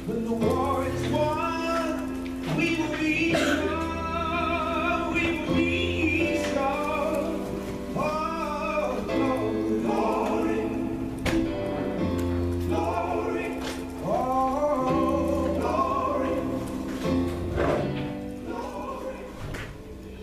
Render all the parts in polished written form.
When the war is won, we will be strong, we will be strong. Oh, glory, glory, oh, glory, glory.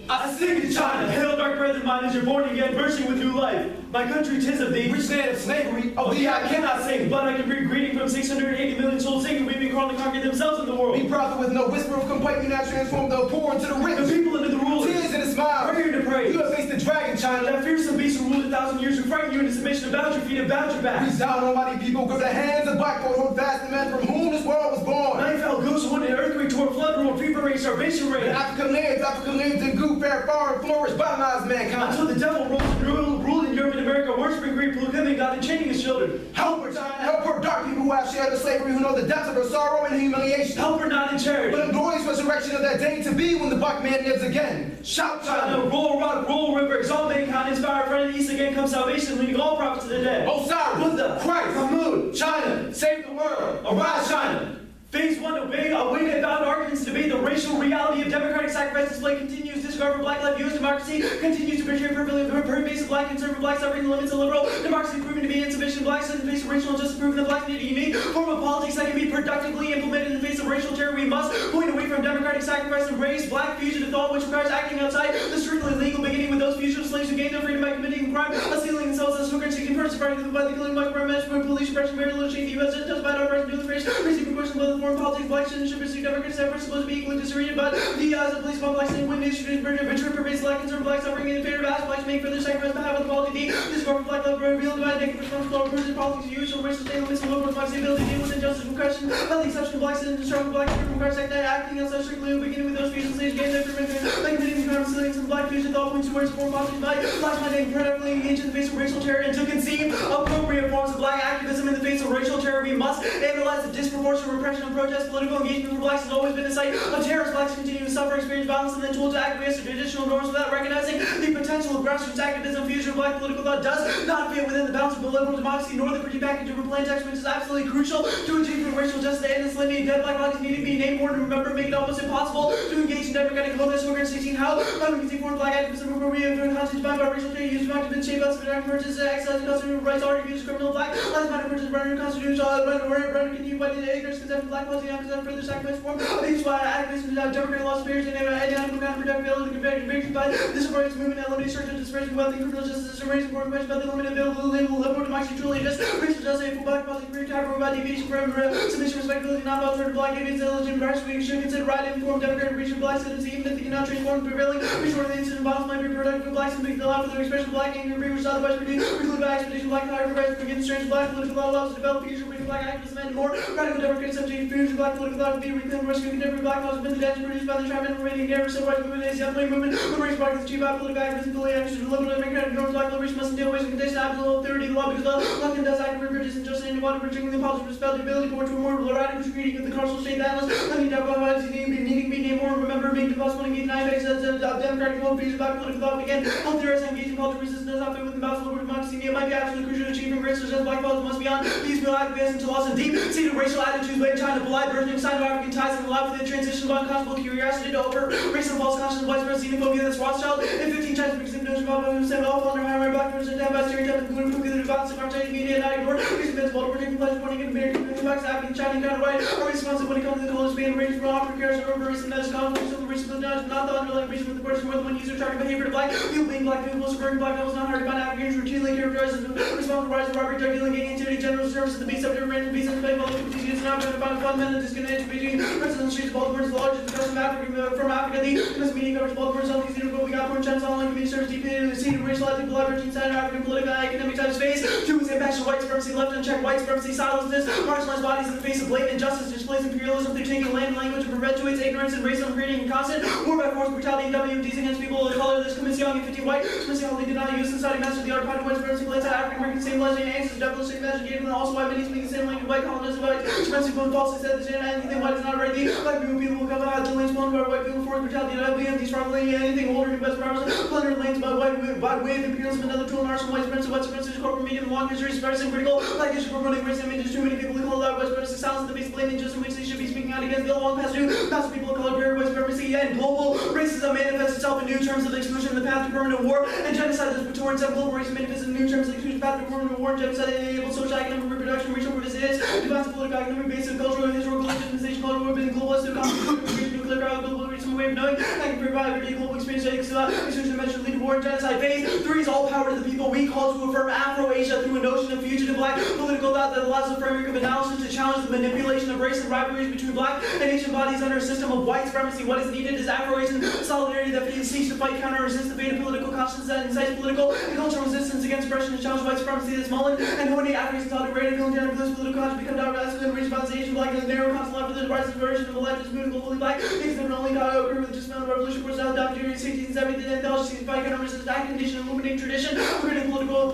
I sing to China, hail dark brethren mine as you're born again, bursting with new life. My country, 'tis of thee, which land of slavery, of thee I cannot sing, but I can bring greeting from 680 million souls singing, weeping, crawling to conquer themselves in the world. Be proud with no whisper of complaint, you now transform the poor into the rich. The people into the rulers. Tears and a smile. We're here to praise. You have faced the dragon, China. That fearsome beast who ruled 1,000 years, who frightened you into submission, about your feet, about your back. Reach down, almighty people, grip the hands of black folk, hold fast the men from whom this world was born. Night fell, ghost wounded, earthquake tore, flood roared, fever raged, starvation reigned. African lands and grew, fair, far, and flourished, bottomized mankind. Until the devil ruled in Europe and America, worshiping greed, polygamy, God, and chaining his children. Help her, China, help her dark people who have shared the slavery, who know the depths of her sorrow and humiliation. Help her not in charity, but in glorious resurrection of that day to be when the black man lives again. Shout, China. Roll rock, roll river, exalt mankind, inspire friend, east again comes salvation, leading all prophets to the dead. Osiris, Buddha, Christ, Hamoud, China, save the world. Arise, China. Phase 1, awaited bound arguments debate the racial reality of democratic sacrifice display continues. Disregard for black life, U.S. democracy continues to betray pervasive black conservative black suffering the limits of liberal democracy proven to be insufficient. Blacks in the face of racial injustice proven that blacks need a unique form of politics that can be productively implemented in the face of racial terror. We must point away from democratic sacrifice and raise black fugitive thought, which requires acting outside the strictly legal, beginning with those fugitive slaves who gained their freedom by committing crime, stealing themselves as hookers, seeking persons, fighting by the killing by crime management, police repression, very little shame, the U.S. justified our rights to do the race, receiving questions about the foreign politics, black citizenship, received democracy, efforts supposed to be equally disagreed, but the eyes of police, blacks, and women, issued venture, pervasive black conservative black suffering in favor of ass blacks, make further sacrifice on behalf of the quality. This corporate black love revealed divine naked responsible for politics, usual racial state limits, and local blacks' ability to deal with injustice and question, by the exception of blacks and strong blacks, requires acting outside strictly, beginning with those fusion slaves, gained their freedom, like committing crime, resilience, and black fusion thought points towards foreign politics, blacks might incredibly engage in the face of racial terror, and to conceive appropriate forms of black activism in the face of racial terror, we must analyze the disproportionate repression of protest. Political engagement for blacks has always been a site of terror. Blacks continue to suffer, experience violence, and then told to acquiesce to traditional norms without recognizing the potential of grassroots activism. Fusion of black political thought does not fit within the bounds of liberal democracy, nor the pretty package of her plain text, which is absolutely crucial to achieving racial justice. And this living dead black bodies need to be named more to remember, make it almost impossible to engage in democratic protest. We're going to 16 how we can see foreign black activism appropriate for content defined by racial theory, used to shape us, but purchase, exercise, constitutional rights, already used criminal black lives matter, purchase, render constitutional, render continue by the ignorance, contempt of black policy, and further sacrifice form of these activists without democratic laws, barriers, and identical kind of protectability conviction by this approach movement that eliminates structural disparity, wealth, and criminal justice, and raising important questions about the limited availability of liberal democracy, truly just racial justice, equal black policy, career time, about deviation from submission, respectability, not about third black aliens, illegitimate rights, we should consider right informed democratic reach of black citizens, even if they cannot transform the prevailing restore the incident violence might be productive of blacks and make the law for their expression of black anger, which is otherwise precluded by expedition, black higher rights, begin strange black political law allows to develop future bring black activism and more radical democratic subject future black political law to be reclaimed, rescued contemporary black laws have been the deaths produced by the tribe and remaining never civil rights movement, the young movement, liberation parties, achieved by political activism, fully actions, liberal democratic norms, black liberation must deal with condition, absolute authority, the law, because the law does act reproduce and just and water, particularly the policy, respect the ability for to a more radical creating of the carceral state analyst, let me double needing to be named more, remember being impossible to engage in IBEX as a democratic law, future black political thought again, health theorists engaging political resistance does not fit within the bounds of liberal democracy, it might be absolutely crucial to achieving racial justice, black policy must be on these real activists into loss and deep-seated racial attitudes, way in China, polite burgeoning sign of African ties and allow for the transition of unconscionable curiosity to over racial false conscience, widespread xenophobia that's Rothschild, and 15 Chinese because of notion about himself, all under higher black person, and by stereotypes, including proof the violence of our Chinese media and not ignore, these events, while protecting pleasure, pointing in American blacks, African, China, kind of right, are responsible when it comes to the colors being range from African characters, over race and medicine, conflicts, over race, but not the underlying reason for the person more than one user target behavior to black people being black people, suburban black people, not hard to find Africans routinely characterized as responsible for rising robbery, drug dealing, gang activity, general services, the base of different random beasts and play political procedures, not trying to find a fundamental disconnection between residents on the streets of Baltimore is the largest because of Africa, from Africa, the mass media covers Baltimore, Southeast Asia, but we got more chance online community service, deep in the seat of racialized people, average inside African political and economic type space. Two is impact of white supremacy, left unchecked white supremacy, silences, marginalized bodies in the face of blatant injustice, displays imperialism, they're taking land and language and perpetuates ignorance and racism, creating constant war by force, brutality, and WMDs against people of color. This commits young and 50 white, specifically did not use society master the art of finding white supremacy, plants out African American, same legend, ancestors, devilish, imaginative, and also white many speaking the same language, white colonists, white supremacy, when falsely said that anything white is not right. Black people will come out, the lanes blown by white people, force brutality, and WMDs, probably anything older than best promise, plunder lanes by way of imperialism, another tool, and arsenal, white supremacy, corporate medium, long history, sparse and critical, black history, promoting race images, too many people who call out white supremacy, silence the base, blatant injustice in which they should stand against the long past due, massive people of color, period, white supremacy, and global racism manifests itself in new terms of exclusion, the path to permanent war, and genocide. This towards global racism manifests in new terms of exclusion, the path to permanent war, and genocide, enabled social, economic reproduction, racial resistance, divisive political, economic, basic, cultural, and historical legitimization, cultural, urban, global, nuclear power, global racism, way of knowing, I can provide everyday global experience, exclusion, measure, lead to war, and genocide. Phase 3 is all power to the people. We call to affirm Afro-Asia through a notion of fugitive black political thought that allows the framework of analysis to challenge the manipulation of race and rivalries between black and Asian bodies under a system of white supremacy. What is needed is Afro-Asian solidarity that seeks to fight, counter, resist the bait of political conscience that incites political and cultural resistance against oppression and challenge white supremacy. This Mullen and Honey Afro-Asian solidarity, military, political conscience become dominant, masculine, racial violence, Asian black, and narrow constant left of the rise version of the leftist movement, globally black. Things that not only got to occur with the dismantled revolution, for South Africa, 16th, 17th, and 16th, fight, counter, resist, activation, illuminating tradition, creating political,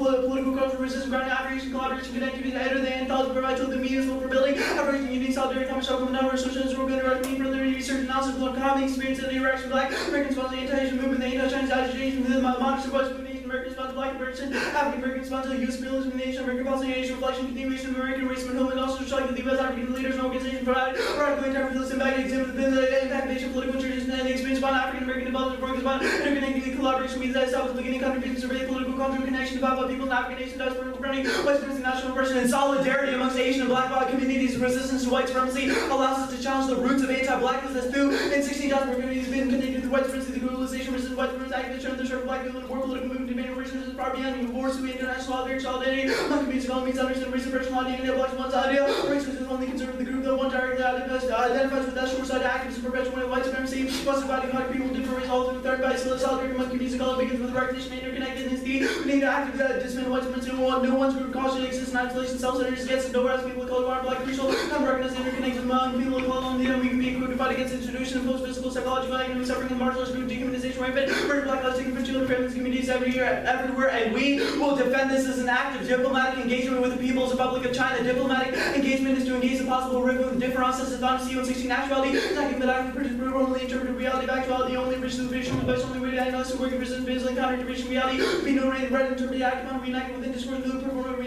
cultural resistance, grounding Afro-Asian collaboration, connectivity, editor, the anthology, provide to the means for building Afro-Asian unity, solidarity, common show, common number, socialist, work, interaction, further research, analysis, political economy, experience, and the interaction with black, American response to the anti-Asian movement, the anti-Chinese agitation, the modernist voice movement, American response to black conversion, African American response to the U.S. imperialism in the Asian American policy, Asian reflection, continuation of American racism and home, and also showing that the U.S. African leaders and organizations provide radically interpretive impact, exhibit the impact nation, political tradition, and the experience upon African American development, programs upon interconnecting collaboration with that established beginning contributions to survey political cultural connection about people in African nation, diaspora, confronting white supremacy, national oppression, and solidarity amongst Asian and black communities. Resistance to white supremacy allows us to challenge the roots of anti-blackness that's through in 16 diaspora communities been connected to white supremacy, the globalization, resistance, white supremacy, activism, the of black people in the war, political movement, demanding racism, far beyond divorce, international solidarity, among communities, economies, understand race oppression, identity, black one's idea, racism is only concerned with the group that one directly identifies with that short-sighted activism, perpetuating white supremacy, plus dividing how people with different race, all through third by solidarity among communities of color begins with recognition and interconnectedness. We need to actively dismantle white supremacy. No one's group caution exists in isolation, self-centeredness against no else people of color are black crucial. Come recognize and interconnect among people of color. We can be equipped to fight against institution and post-physical, psychological, economic suffering, and marginalized group dehumanization, rampant, murder, black lives, taking for children, families, communities everywhere, and we will defend this as an act of diplomatic engagement with the People's Republic of China. Diplomatic engagement is to engage the possible rift with differences of honesty and 16 actuality, attacking the act of only interpreted reality of actuality, only original vision, the best only way to analyze the work of resistance, basically counter-interpretation reality, be no read interpreted act upon reunited within discourse, new performance,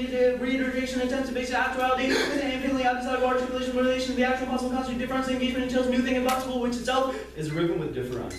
reiteration, attempts to base actuality, and infinitely outside of articulation, relation to the actual possible concept difference, engagement entails new thing impossible, which itself is riven with difference.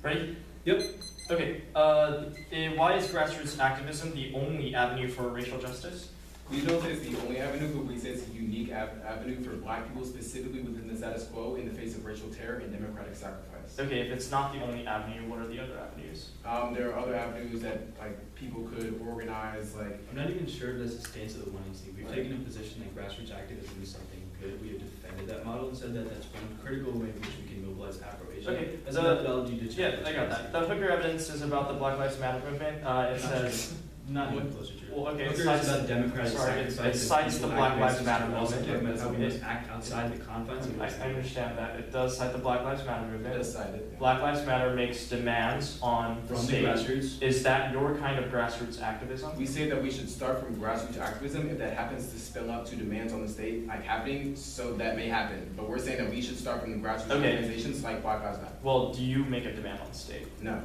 Ready? Yep. Okay. Why is grassroots activism the only avenue for racial justice? We don't say it's the only avenue, but we say it's a unique avenue for black people, specifically within the status quo in the face of racial terror and democratic sacrifice. Okay, if it's not the only avenue, what are the other avenues? There are other avenues that people could organize, I'm not even sure if this sustains to the one you see. We've taken a position that grassroots activism is something good. We have defended that model and said that that's one critical way in which we can mobilize Afro-Asia. Okay, as a methodology to yeah, I got that. The Hooker evidence is about the Black Lives Matter movement. It says not even closer to it. Well, okay, Hooker is about democratic sacrifice. It cites the Black Lives Matter movement. About how we must act outside the confines of I understand that. It does cite the Black Lives Matter movement. It does cite it. Black Lives Matter makes demands on the state. Grassroots. Is that your kind of grassroots activism? We say that we should start from grassroots activism if that happens to spill out to demands on the state happening, so that may happen. But we're saying that we should start from the grassroots organizations like Black Lives Matter. Well, do you make a demand on the state? No.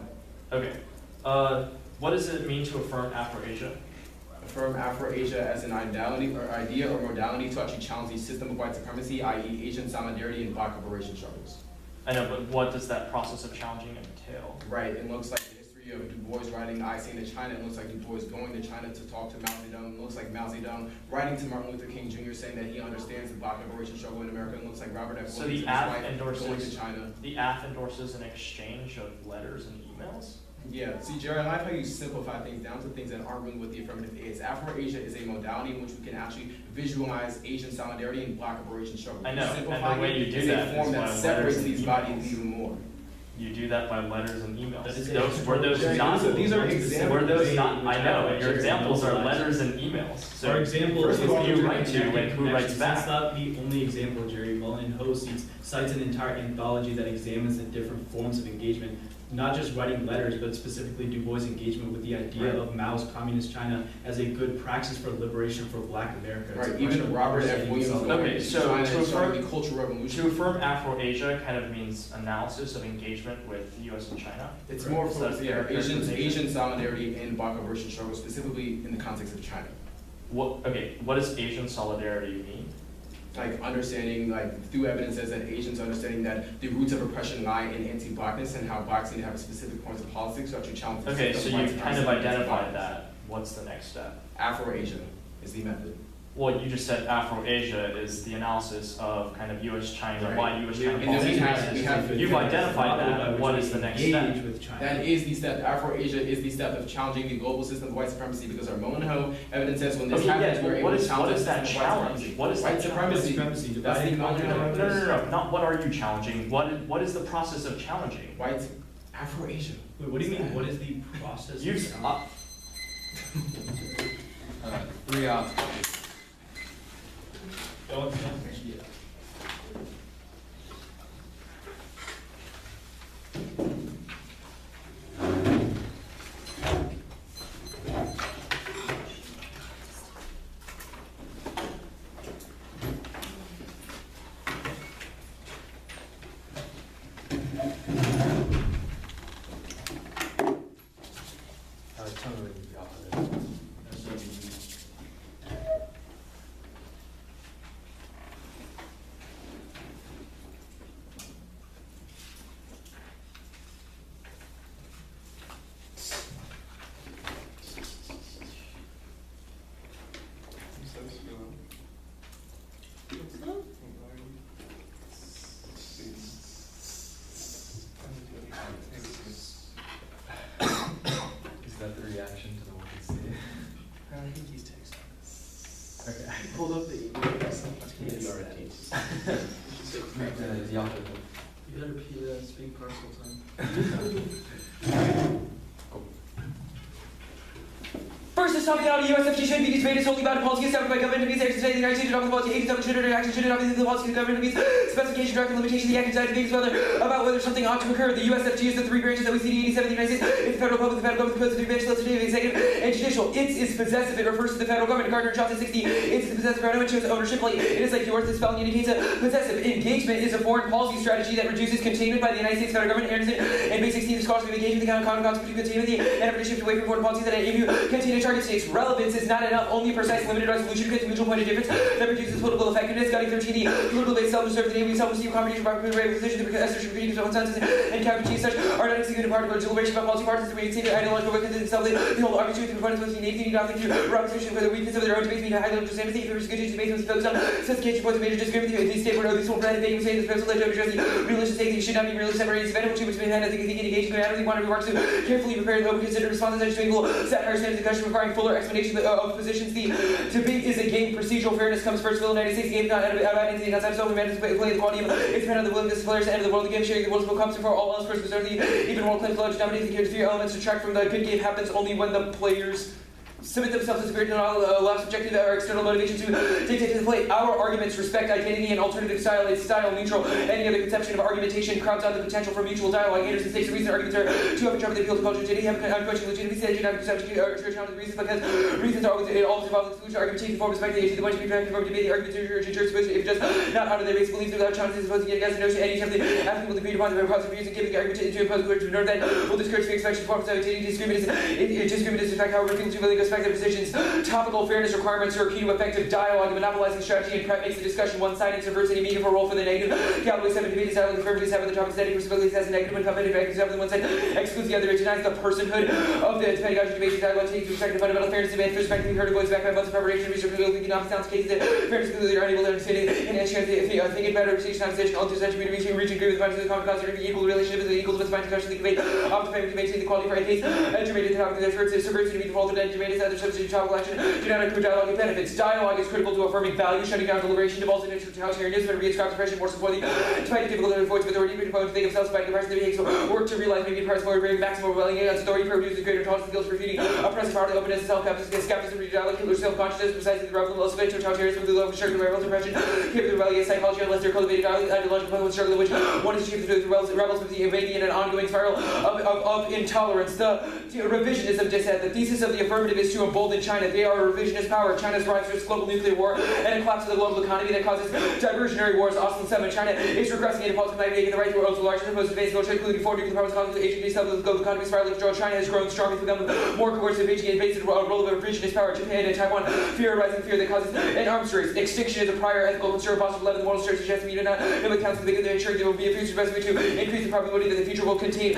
Okay. What does it mean to affirm Afro-Asia? Affirm Afro-Asia as an idea or modality to actually challenge the system of white supremacy, i.e. Asian solidarity and black liberation struggles. I know, but what does that process of challenging entail? Right, it looks like the history of Du Bois writing I Sing to China. It looks like Du Bois going to China to talk to Mao Zedong. It looks like Mao Zedong writing to Martin Luther King Jr. saying that he understands the black liberation struggle in America. It looks like Robert F. So Williams the and his AF wife endorses going to China. The AF endorses an exchange of letters and emails? Yeah, see, Jared, I like how you simplify things down to things that aren't really what the affirmative is. Afro-Asia is a modality in which we can actually visualize Asian solidarity and black liberation struggle. I know, Simplifying and the way you do is that a form is that by separates letters and these emails. bodies even more. You do that by letters and emails. That is Were those not? These are examples. Were those not? I know, and your examples are letters and emails. So our example first is of all, who you write to and who writes back. That's not the only example. Jerry Mullen Ho cites an entire anthology that examines the different forms of engagement, not just writing letters, but specifically Du Bois' engagement with the idea of Mao's communist China as a good praxis for liberation for Black America. Right, even Robert F. Williams Okay, so to affirm the Cultural Revolution. To affirm Afro-Asia kind of means analysis of engagement with the U.S. and China. It's more So focused, Asian solidarity and black liberation struggle, specifically in the context of China. What does Asian solidarity mean? Like understanding, like through evidence says that Asians understanding that the roots of oppression lie in anti-blackness and how blacks need to have specific points of politics so that you challenge the Okay, so system of you've white kind of supremacy and identified anti-blackness. that. What's the next step? Afro-Asia is the method. Well, you just said Afro-Asia is the analysis of kind of U.S.-China, Right. why U.S.-China And then we policies. have You've identified that. What is the next step? With China. That is the step. Afro-Asia is the step of challenging the global system of white supremacy because our Monaho evidence says when this Okay, happens, yeah, we're but able what to is challenge the that system of white challenge? supremacy. What is white that supremacy? Supremacy, That's the dividing Monaho. No, not what are you challenging? What is the process of challenging? White Afro-Asia. Wait, what do you mean? What is the process? You've, of Three out. Is that the reaction to the one you see? I think he's texting. Okay. Hold up the email. You better speak parcel time. First, this topicality USFG shouldn't be debated solely about a policy established by government abuse, actions the United States, the policy, agency, should or action should not be the policy of the government abuse, specification, direct limitation, the actions debates about whether something ought to occur. The USFG is the three branches that we see in 87 of the United States. It's the federal public, the federal government, the codes, the branches, legislative, executive, and judicial. It is possessive. It refers to the federal government. Gardner Johnson 60. It's the possessive pronoun. It shows ownership. Like it is like yours. This spelling indicates a possessive. Engagement is a foreign policy strategy that reduces containment by the United States federal government. Anderson and Basic 16 is scholarship of engagement, the kind of conduct between containment and a shift away from foreign policies that aim to contain a target states. Relevance is not enough. Only a precise, limited resolution creates a mutual point of difference that reduces political effectiveness. Guiding 13, the political base self-reserve, the name self-esteem, competition, property, position, the assertion, critique, of consensus, and counter such are not executed part of a deliberation about policy parties, the way it's ideological weakness itself, the whole arbitrary with the opponents with the name, nothing to representation for the weakness of their own debates, meaning high level of sympathy, if it was good to debate, was focused on sophistication, points of major disagreement, these state where these will plan debating, say this proposal that address the religious state, should not be really separated, event, which may have I think engaged, but I don't want to remarks to carefully prepare the open considered responses that should equal satire standards, the question requiring fuller explanation of positions. The debate is a game. Procedural fairness comes first. Will 96 game not out of anything outside of self-management play the quality of it's dependent on the willingness of players to enter the world. The game sharing the world's will comes before all else. First, the even more claims to dominate the characters. Three elements to track from the good game happens only when the players submit themselves to superior allow subjective or external motivation to dictate to the play. Our arguments respect identity and alternative style. It's style neutral. Any other conception of argumentation crowds out the potential for mutual dialogue. Anderson states the reason arguments are too often trouble the appeal to culture. Today have unquestioned legitimacy. They do not conception or challenge the reasons because reasons are always involve exclusion. Argumentation form respect the point to be practiced for debate. The arguments are supposed to if just not honor their basic beliefs without challenging supposed to get against the notion any something asking will agree upon the positive views and giving the argument to impose word to ignore that will discourage free expression forms of disagreement is in fact however people to really respect their positions. Topical fairness requirements are key to effective dialogue. Monopolizing strategy and prep makes the discussion one-sided, subverts any meaningful role for the negative. Cowboys 7 debate is dialogue firmly have the topics that possibilities has a negative when competitive actions have the one side excludes the other. It denies the personhood of the pedagogy debate dialogue takes respect to fundamental fairness demand for respect to be heard voice back by months of preparation research leaking off sounds cases that fairness completely are unable to understand it and chance thinking about representation conversation all such community reaching agree with the the common cause or equal relationship is equal to the fine discussion the debate of the family to maintain the quality for a case germinated the topic that subverts to be defaulted and germinated other substitute topical action do not accrue dialogue and benefits. Dialogue is critical to affirming value, shutting down deliberation, devolves into totalitarianism, and re-ascribes oppression more support despite the difficult avoids authority, but opponents think themselves fighting oppression, they work to realize maybe parts more great maximum rebelling against authority, produces greater tolerance skills for refuting oppressive power, openness, self-skepticism, dialogue, killer self-consciousness, precisely the relevant levels of totalitarianism, the level of struggling rebels, oppression, capable rebellion, psychology, unless they're cultivated ideological point with struggle, which one is achieved through the rebels with the invading and an ongoing spiral of intolerance. The revisionism just said the thesis of the affirmative is is to embolden China. They are a revisionist power. China's rise to its global nuclear war and a collapse of the global economy that causes diversionary wars. Austin 7. China is regressing into political making the right to world's largest opposed to base military, including four nuclear powers, causing the Asian south of the global economy spiraling. China has grown strong, it's become more coercive, aging and based on a role of a revisionist power. Japan and Taiwan fear rising fear that causes an arms race. Extinction is a prior ethical concern. Possible 11 the moral story suggests we do not have accounts of the ensuring there will be a future best way to increase the probability that the future will contain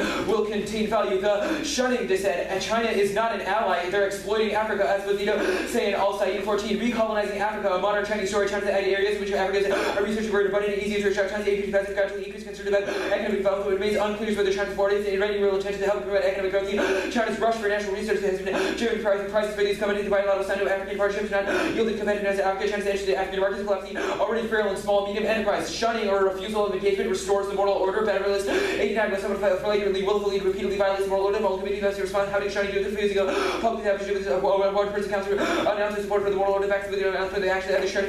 value. The shunning dissent. And China is not an ally. They're exploiting Africa, as Rebuttal say in Al-Said 14. Recolonizing Africa, a modern Chinese story. China's added areas in which Africa is a research word abundant and easier to extract. China's increased capacity gradually increased concern about economic development. It remains unclear whether China's forward is in ready real intention to help promote economic growth. China's rush for national research has been driven prices for these companies to buy a lot of Sino-African partnerships, not yielding competitiveness to Africa. China's entry to the African markets collapsing already frail and small medium enterprise. Shunning or refusal of engagement restores the moral order. Federalist 89 when someone flagrantly, willfully, repeatedly violates the moral order. All committee has to respond. How did shunning do this? 2 years ago, public establishment one person council announced support for the moral order. Back to the announcement they actually have to shun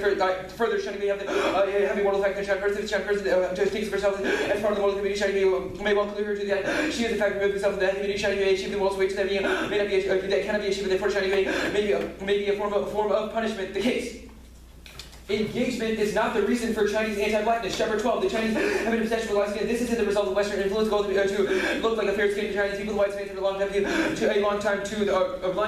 further shunning. They have the heavy moral effect on China person. China person to take herself as part of the moral committee. Shunning may well clear her to that she is in fact removed herself from that committee. Shunning may achieve the moral weight to that may not be that cannot be achieved, but therefore shunning may be a form of punishment. The case. Engagement is not the reason for Chinese anti-blackness. Chapter 12. The Chinese have been obsessed with white skin. This isn't the result of Western influence. Goal to look like a fair-skinned Chinese people. The white skin for a long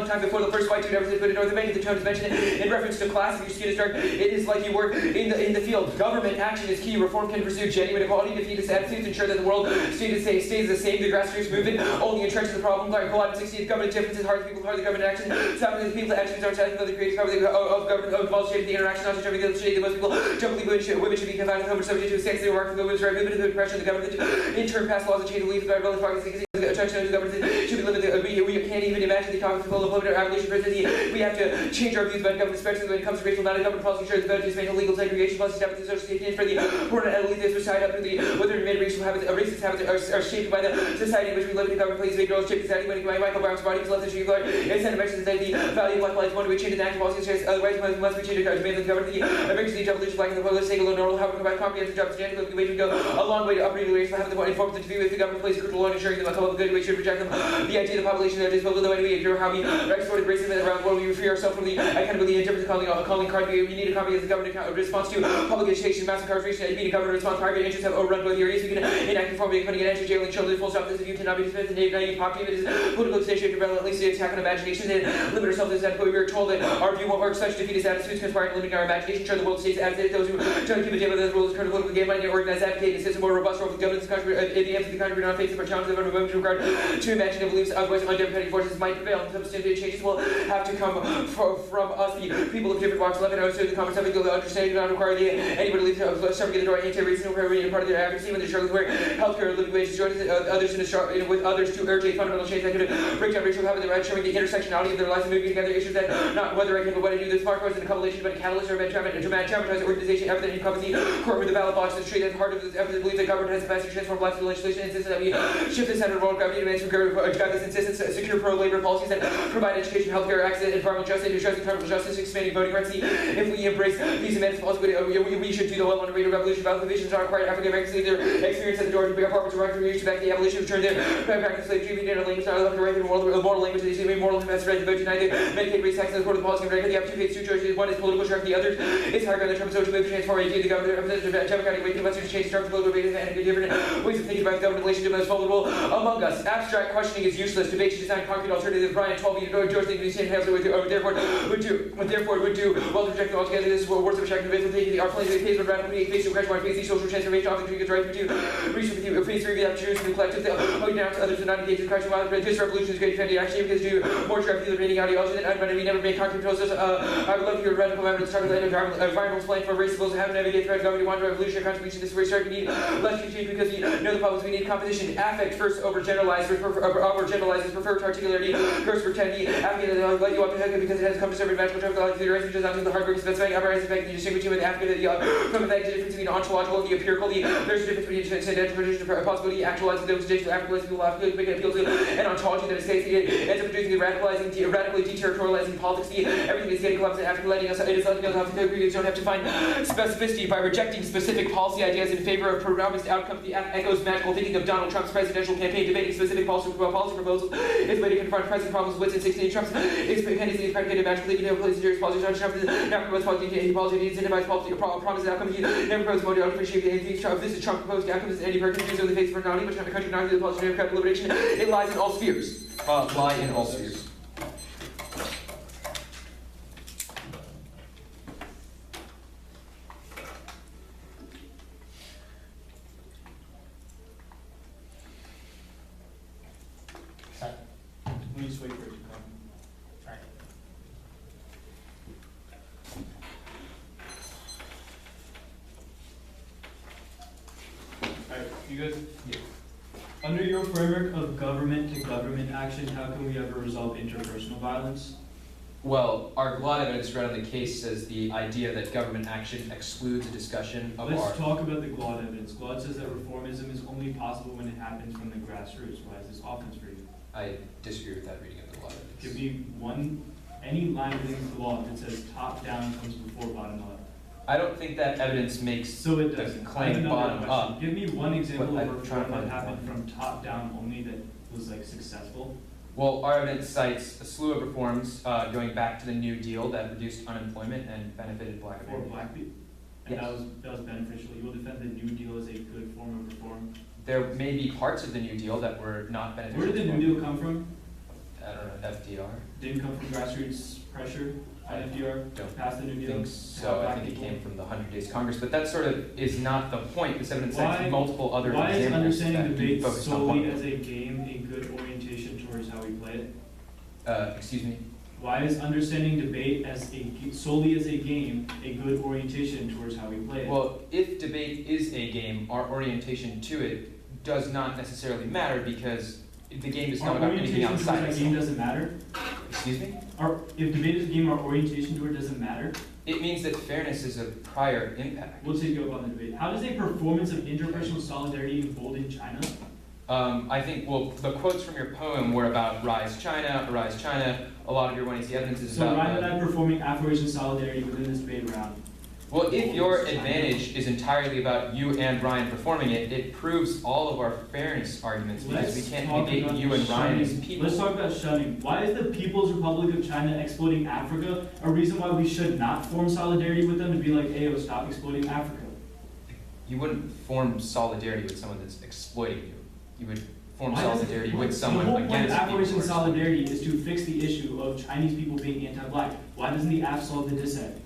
time before the first white dude ever set foot in North America. The term is mentioned in reference to class. If your skin is dark, it is like you work in the field. Government action is key. Reform can pursue genuine equality, defeat its attitudes, ensure that the world stays the same. The grassroots movement only entrenches the problem. Like 60th government differences, hard people, hard the government action. Stopping the people actions are attacking the creative power of government of shaping the interaction, not just the most people don't believe women should be confined to home or subject to a sex remark for the women's right movement of the oppression of the government. In turn, pass laws and change the leaves of our progress. Attraction to the government should be limited. We can't even imagine the conflict of employment or abolition presidency. We have to change our views about government, especially when it comes to racial non-government policy. Ensure the vote is made legal segregation policy, establish social safety net for the poor and elderly. This was tied up to the whether racial habits, racist habits are shaped by the society in which we live in. The government plays a big role in shaping society. When Michael Brown's body was left to Chief Lord, it sent a message that the value of black lives one way change in active policy. Otherwise, must be changed to demand the government. The eventually evolution black and the political take a little how we provide comprehensive jobs to the way to go a long way to upbringing the racial habits of informed to view if the government plays a crucial role in ensuring them a couple of good ways should reject them. The idea of the population that is vocal, the way we endure how we exploited racism around the world, we free ourselves from the accountability and difference calling card. We need a copy of the government response to public education, mass incarceration, and being a government response. Private interests have overrun both areas. We can enact conformity, putting an end to jailing children. Full stop. This view cannot be dismissed. Naive populism is political station to at least attack on imagination and limit ourselves to that point. We are told that our view won't work. Such defeatist attitudes conspire limiting our imagination. Show the world states as those who don't keep a deal with those rules, turn to political game line, organize, advocate, and system more robust role for government. The aims of the country not facing for challenges of movement regard to imaginative beliefs. Otherwise, undemocratic forces might prevail. Substantive changes will have to come from us, the people of different walks of life, and also the common subject of the understanding do not require anybody to leave suffering at the door. Anti-racism require part of their advocacy when they're struggling where healthcare, living wages, join others in a struggle with others to urge a fundamental change that could break down racial habits, showing the intersectionality of their lives and moving together issues that not whether I can but what I do. This mark wasn't a compilation, but a catalyst or a dramatized organization effort that encompasses the courtroom, the ballot box, the street at the heart of this effort. Believe that government has the capacity to transform lives through legislation. Insists that we shift the center of world gravity demands from guide this insistence, secure pro-labor policies that provide education, healthcare, access, environmental justice, addressing environmental justice, expanding voting rights. If we embrace these amendments, we should do the well on a rate of revolution. About divisions are required. African Americans leave their experience at the door to big apartments to run from years back the abolition, return their practice slavery, treatment, and language, not left to right, moral language. They say moral capacity right to vote, deny the Medicaid race taxes, the policy of the opportunity to two choices. One is political structure, the other is higher ground. The term social movement transform the government representative democratic way to Western change structure, political rate, and different ways of thinking about the government relationship most vulnerable among us. Abstract questioning is useless. Debate should design concrete alternatives. Brian 12 George thinking the Hales therefore would do well to reject them altogether. This is words of objective faith taking the art plane of the phase of radical phase of question phase social transformation often to get right to reach with you phase 3 without choosing the collective owing down to others and not engage in Christ while this revolution is great defending action because do more traffic the remaining ideology than unrunning. We never make concrete proposals. I would love to hear radical members talk about the environmental plan for race civils have navigate threat government want revolutionary contribution to this race we need less change because we know the problems we need composition affect first over generalized over generalizes prefer to articularity first pretend the affect let you up to hook because it has come to serve a magical term the theory which is not the hard work specifying uprising effect the distinction between the affect from the difference between ontological and the empirical there's a difference between transcendental tradition possibility actualizing those traditional African people have to make an appeal to an ontology that is ends up producing the radically deterritorializing politics everything is getting collapsed in Africa letting us it is letting us have to agree you don't have to find specificity by rejecting specific policy ideas in favor of programmist outcomes. The echoes magical thinking of Donald Trump's presidential campaign, debating specific policy proposals. It's a way to confront present problems with and 16 Trump's pendency predicated magical thinking of policy serious policies on Trump. Never proposed policy policy needs incentivize policy promises outcomes. Never proposed model appreciate anything Trump. This is Trump proposed outcomes. Any person views on the face of personality, but the country not the policy of liberation. It lies in all spheres. Lie in all spheres. Let me just wait for it to come. Alright, you good? Yeah. Under your framework of government-to-government action, how can we ever resolve interpersonal violence? Well, our GLOT evidence read on the case says the idea that government action excludes a discussion of Let's talk about the GLOT evidence. GLOT says that reformism is only possible when it happens from the grassroots. Why is this offense for you? I disagree with that reading of the GLOT evidence. Give me any line within the law that says top-down comes before bottom-up. I don't think that evidence makes So it the doesn't. claim bottom up. Give me one example But of I'm trying to reform find that the happened from top down only that was like successful. Well, our evidence cites a slew of reforms going back to the New Deal that reduced unemployment and benefited black For people. black people. And Yes. that was beneficial. You will defend the New Deal as a good form of reform. There may be parts of the New Deal that were not beneficial. Where did the to New Deal come from? I don't know, FDR. Didn't come from grassroots pressure on FDR to Don't pass the New I Deal? think to so. help I black think it people? came from the 100 Days Congress, but that sort of is not the point. This evidence Why- cites multiple other Why is examples understanding that do debate focus on solely one. as a game a good orientation towards how we play it? Excuse me? Why is understanding debate solely as a game a good orientation towards how we play it? Well, if debate is a game, our orientation to it does not necessarily matter because the game is our not about anything orientation towards outside that itself. game doesn't matter? Excuse me? If debate is a game, our orientation to it doesn't matter? It means that fairness is a prior impact. We'll take you up on the debate. How does a performance of interpersonal solidarity embolden China? I think, well, the quotes from your poem were about Rise China, Arise China. A lot of your 180 evidence is So about... Ryan and I performing afro-Asian solidarity within this debate round. Well, if your advantage is entirely about you and Ryan performing it, it proves all of our fairness arguments because we can't talk debate about you and Ryan as shunning. people. Let's talk about shunning. Why is the People's Republic of China exploiting Africa a reason why we should not form solidarity with them and be like, hey, stop exploiting Africa? You wouldn't form solidarity with someone that's exploiting you. You would form Why does- solidarity with someone The whole point of against people who Afro-Asian are exploiting. solidarity is to fix the issue of Chinese people being anti-black. Why doesn't the AF solve the dissent?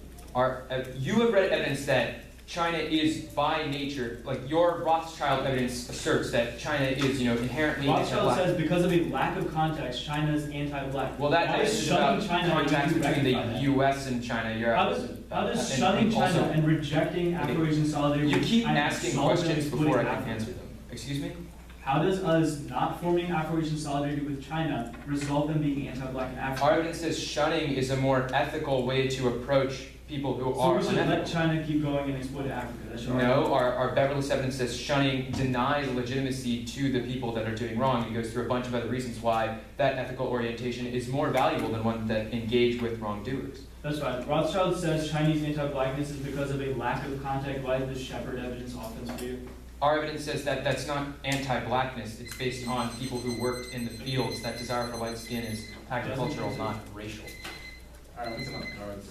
You have read evidence that China is by nature, like your Rothschild evidence asserts that China is, inherently Rothschild anti-black. says because of a lack of context, China is anti-black. Well, that Why evidence is shunning about China contacts and between the rectify that? U.S. and China. You're How does shunning China and rejecting Afro-Asian solidarity You with keep China asking solve them questions exploiting before I can Africa? answer them. Excuse me? How does us not forming Afro-Asian solidarity with China result in being anti-black in Africa? Our evidence says shunning is a more ethical way to approach people who So are we should let unethical. China keep going and exploit Africa. That's your No, our Beverly evidence says shunning denies legitimacy to the people that are doing wrong. It goes through a bunch of other reasons why that ethical orientation is more valuable than one that engage with wrongdoers. That's fine. Rothschild says Chinese anti-blackness is because of a lack of contact. Why is the Shepherd evidence offense for you? Our evidence says that that's not anti-blackness. It's based on people who worked in the fields. That desire for light skin is agricultural, not racial. All right, listen up, guards.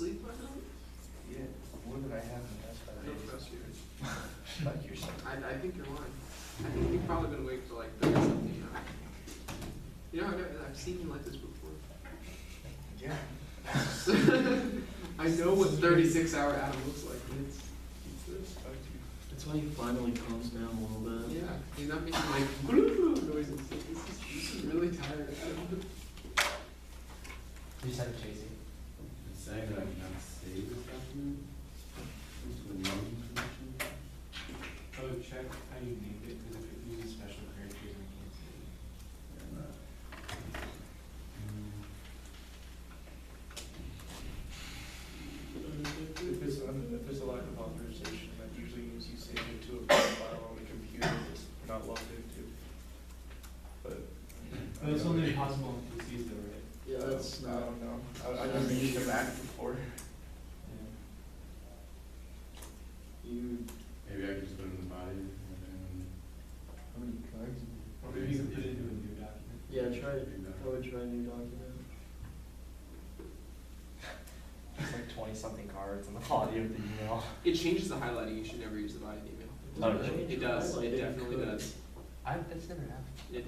asleep by now? Yeah, more than I have in the past 5 I don't days. trust you. Fuck yourself. I think you're lying. I think you've probably been awake for like 30 something hours. You know, I've seen you like this before. Yeah. I know what 36-hour Adam looks like. And it's this. That's why he finally calms down a little bit. Yeah, he's not making like noises. This is really tired. Adam. You said Jay-Z. It's saying that I cannot save this document. This is the wrong information. Oh, check how you named it, because if it uses special characters, we can't save it. If it's a lack of authorization, that usually means you save it to a file on the computer that's not logged into. But But it's only possible on PCs though, right? Yeah, that's I not. don't know. I've never used a Mac before. You. Maybe I can just put it in the body and then. How many cards? Or maybe you can put it into a new document. Yeah, try it. I would try a new document. It's like 20-something cards in the body of the email. It changes the highlighting. You should never use the body email. Oh, really? It does. It Highlighting definitely could. does. That's never happened.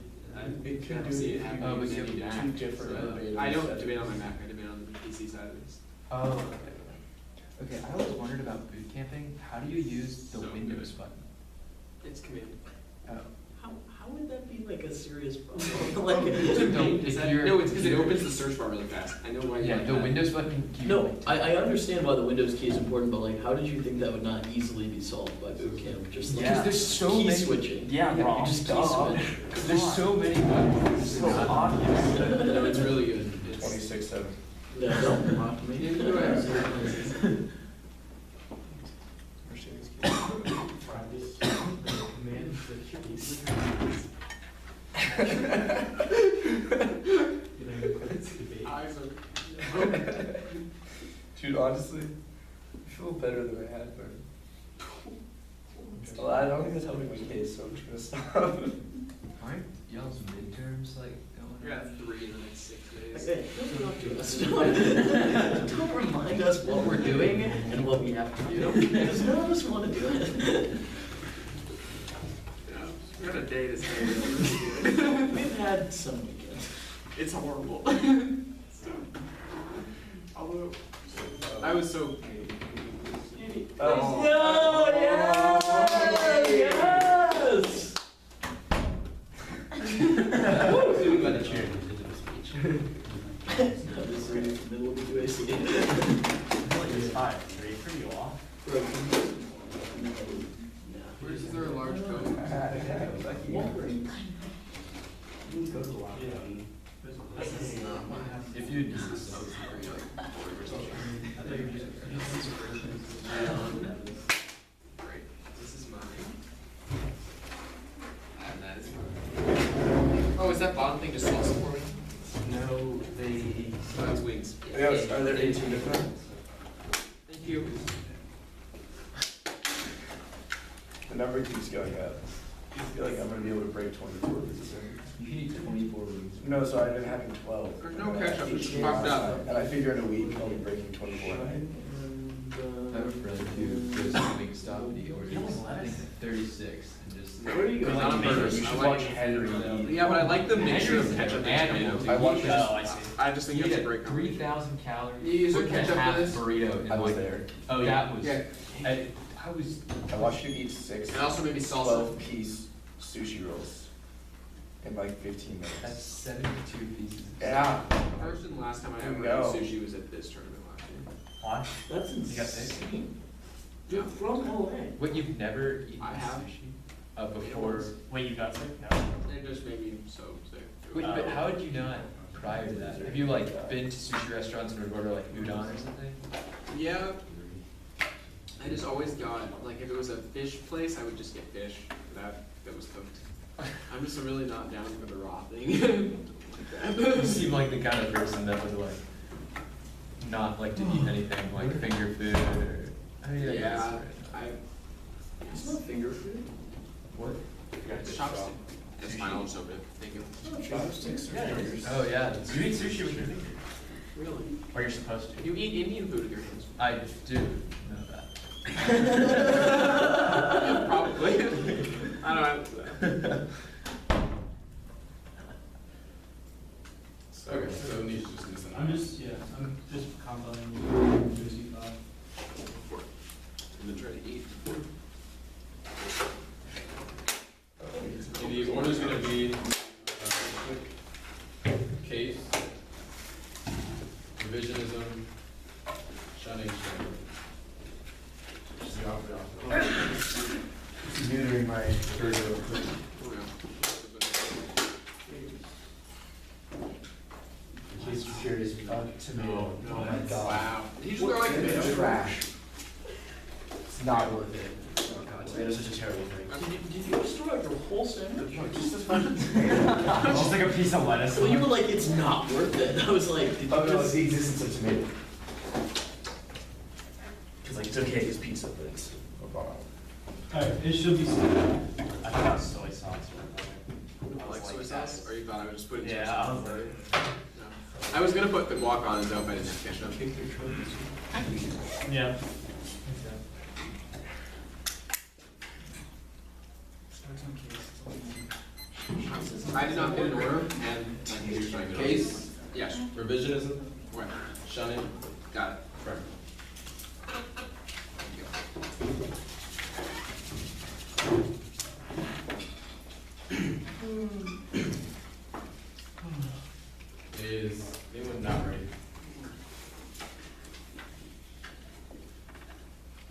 It could I've do seen it it if happen. you on use the two Mac, different so verbatim I don't settings. debate on my Mac. I debate on the PC side of this. Oh, Okay, I always wondered about boot camping. How do you use the So Windows good. button? It's command. Oh. How would that be like a serious problem? Like, Is that, you're- no, it's because it opens the search bar really fast. I know why you Yeah, like the that. Windows button. You no, like to- I understand why the Windows key is important, but like, how did you think that would not easily be solved by boot camp? Just like, Because there's so key many. switching. yeah, Yeah, wrong. just key Duh. switch. There's so many buttons. It's so obvious. No, it's really good. It's, 26/7. Yeah, don't mock me. Yeah, go ahead. Man, the keys. Eyes are. Dude, honestly, I feel better than I had been. Well, I don't think it's helping my case, so I'm just gonna stop. Aren't y'all's midterms like going? We're at 3 in the next 6 days. Hey, don't talk to us. Don't remind us what we're doing and what we have to do, because none of us want to do it. Yeah, we got a day to stay. We've had some weekends. It's horrible. Although, I was so. Oh. No, yes! Including by the chair. No, this is in the middle of the UAC. It's 5-3 for you all. Where's there a large code? If you use this, Great. This is mine. And that is mine. Oh, is that bottom thing just salsa for me? no, they. Oh, it's wings. Yes, are there 18 different? Thank you. The number keeps going up. I feel like I'm gonna be able to break 24 pretty soon. You need 24 rooms. No, so I've been having 12. There's no ketchup, it's 18 popped last up. night, and I figure in a week I'll be breaking 24 a night. I have a friend who goes to Wingstop and he orders, I think, 36 and just. Where are you But going? not on purpose. You I should like- watch Henry. Yeah, but I like the mixture of Henry's ketchup an and animal, tomato. I watched Oh, I see. I just think You you have get to break 3,000 calories. You use for your ketchup half for this? burrito. I was there. Oh, that was. Yeah. I was. I watched you eat 6 And also maybe salsa. 12-piece sushi rolls in like 15 minutes. That's 72 pieces. Yeah. First and last time I There ever we ate go. sushi was at this tournament last year. Why? That's You got sick? insane. Dude, from LA. What, you've never eaten I have. sushi? Before? Wait, you got sick? No. It just made me so sick. Wait, but how did you not prior to that? Have you like been to sushi restaurants and would order like udon or something? Yeah, I just always got, like, if it was a fish place, I would just get fish that was cooked. I'm just really not down for the raw thing. You seem like the kind of person that would like not like to eat anything like finger food or. I mean, I guess, Yeah, right? It's not finger food. What? It's chopstick. It's fine, I'll just open it. Thank you. Chopsticks or Yeah, fingers? Oh yeah. You eat sushi with your fingers. Really? Or you're supposed to. You eat Indian food with your hands. I do know that. Yeah, probably. I don't know. Okay, so Nisha's just listening. I'm just compiling juicy thought. And then try to eat. The order's gonna be case, revisionism, shunning, Neutering my third Oh, In case you're curious, tomato. Oh my god. wow. Usually I like tomatoes. Trash. It's not worth it. Oh god, tomato's such a terrible thing. Did you destroy like your whole sandwich? Just like a piece of lettuce. Well, you were like, it's not worth it. I was like, did you Oh no, it's just... the existence of tomato. Because like it's okay to use pizza, but it's Alright, it should be. I thought soy sauce. I like soy sauce, or you thought I would just put it in soy Yeah, sauce? I was like. No. I was gonna put the guac on and dope, I didn't have ketchup. Yeah. I did not put in order, and like you're trying to. Case, Yes, revisionism, right, shunning, got it. correct. Is anyone not ready?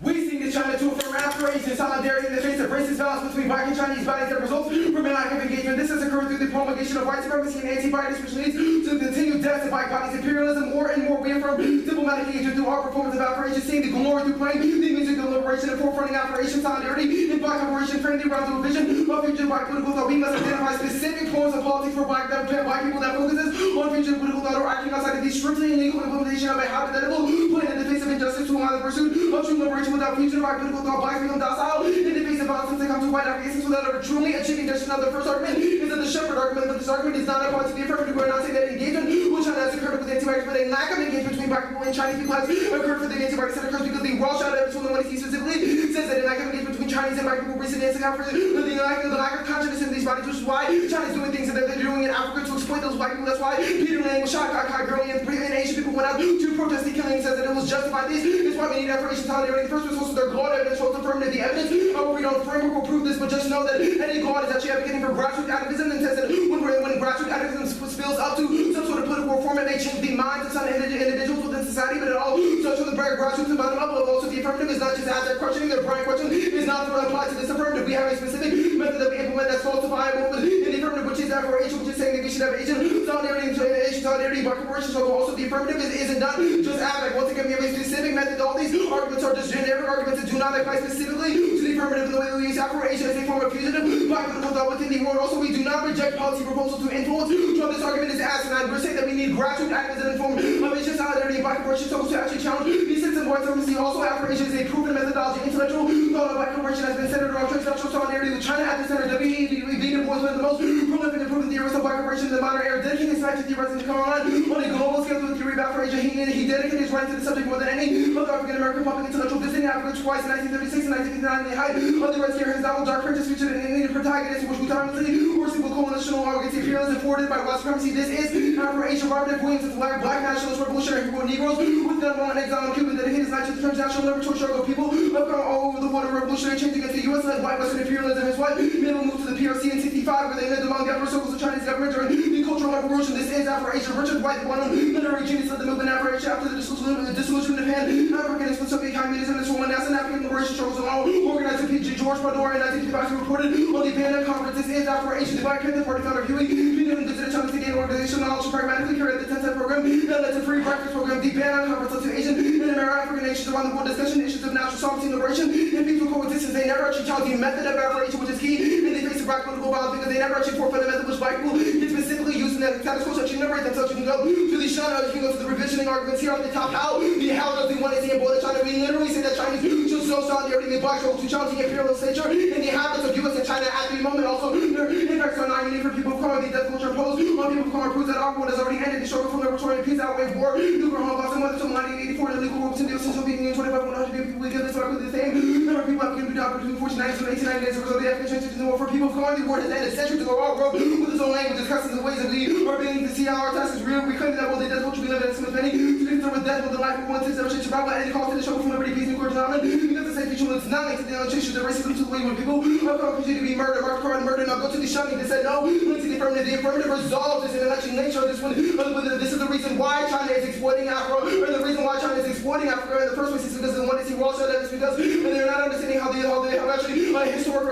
We sing to China to affirm aspirations, solidarity in the face of racist violence between black and Chinese bodies that results from a lack of engagement. This has occurred through the promulgation of white supremacy and anti-whiteness, which leads to the continued deaths of black bodies. Imperialism, more and more we affirm diplomatic engagement through our performance of affirmation, seeing the glory through playing the music of liberation and forefronting affirmation, solidarity, and black liberation, framing around the vision of future black political thought. We must identify specific forms of politics for black people that focuses on future political thought or acting outside of the strictly illegal implementation of a hypothetical plan in the face of injustice to allow the pursuit of true liberation without future black political thought. Blacks become docile in the face of violence they come to white acquiescence without ever truly achieving justice. Now, the first argument is that the shepherd argument, but this argument is not applied to the affirmative. We're not saying that engagement with China has occurred with anti-whites, but a lack of engagement between black people and Chinese people has occurred for the anti-whites that occurs because the Rothschild evidence from the one he specifically says that a lack of engagement between Chinese and black people recently has accounted for the lack of consciousness in these bodies, which is why China's doing things that they're doing in Africa to exploit those black people. That's why Peter Lang was shot, Girlie, and Asian people went out to protest the killing and says that it was justified. This is why we need affirmation solidarity in the first place. Also, their God evidence shows affirmative the evidence. However, we don't framework will prove this, but just know that any God is actually advocating for grassroots activism and says that when grassroots activism spills up to some sort of political reform, it may change the minds of some individuals within society, but it all starts with the very grassroots and bottom up level. Also, the affirmative is not just abstract questioning. The primary question is not applied to this affirmative. We have a specific method that we implement that's falsifiable in the affirmative, which is afro-asia, which is saying that we should have Asian solidarity and Asian solidarity by corporation struggle. Also, the affirmative isn't not just abstract. Once again, we have a specific method. All these arguments are just generic arguments that do not apply specifically to the affirmative in the way we use afro-asia as a form of fugitive black political thought within the world. Also, we do not reject policy proposals to influence. So this argument is asinine. We're saying that we need grassroots activism in form of Asian solidarity and black corporation struggle to actually challenge these systems of white supremacy. Also, afro-asia is a proven methodology. Intellectual thought of black corporation has been centered around transnational solidarity with China at the center. W.E.B. Du Bois, one of the most prolific and proven theorists of black corporation in the modern era, dedicating his life to theorizing to come on a global scale to the theory of afro-asia. He dedicated his writing to the subject more than any other African-American public intellectual, visiting Africa twice in 1936 and 1959 in the height of the Red Scare. His novel Dark Prince featured an Indian protagonist, which we timelessly or single coalitional against the imperialism afforded by white supremacy. This is afro-asia. Robert F. Williams is black nationalist revolutionary who Negroes with gun in exile in Cuba, dedicated his life to the transnational liberatory struggle of people of color all over the world. A revolutionary change against the U.S.-led white Western imperialism. His wife made him move to the PRC in '65, where they lived among the upper circles of Chinese government during the Cultural Revolution. This is afro-asia. Richard White, one literary genius, led the movement afro-asia after the dissolution of Pan-Africanism with Soviet communism. This woman as an African liberation struggle along organized with George Bador in 1955 reported on the Vienna Conference. This is afro-asia. The Black Panther Party founder Huey P. visited China to gain organizational knowledge and pragmatically carried the 10-step program that led to free breakfast program. The Vienna Conference led to Asian and American nations around the world discussion issues of national sovereignty and liberation and peaceful coexistence. They never actually challenged the method of afro-asia, which is key in the face of black political violence, because they never actually forfeit the method which black people can specifically use in the status quo. So you liberate themselves. You can go to the China, you can go to the revisioning arguments here on the top. How does the one example of China? We literally say that Chinese should to show solidarity with black folks who challenge the imperialist nature and the habits of U.S. and China at the moment. Also, their impacts are not unique for people of color. The death culture imposed on people of color proves that our world has already ended. The struggle from the Victorian peace outweighed war, nuclear holocaust, and whether until 1984, the legal war between the essential being in 25,100 people we give this article the same number of people have given to between 1490 and 1890 as a result of the African transition in the war for people of color. The war has ended centuries ago. Our world with its own languages, customs, and ways of leading our being to see how our task is real. We claim that while the death culture we live in is many to be concerned with death with the life of one takes every survival at any cost in the struggle from liberty, peace, and coordination. Because the same future looks not like to the unchanged the racism to the way when people are continue to be murdered, marked for murder, now go to the shunning. They said no, linked to the affirmative resolve is an election nature of this one. This is the reason why China is exploiting Afro, or the reason why China is exploiting Africa in the first place is because they want to see Wall Street. It's because they're not understanding how they have actually historic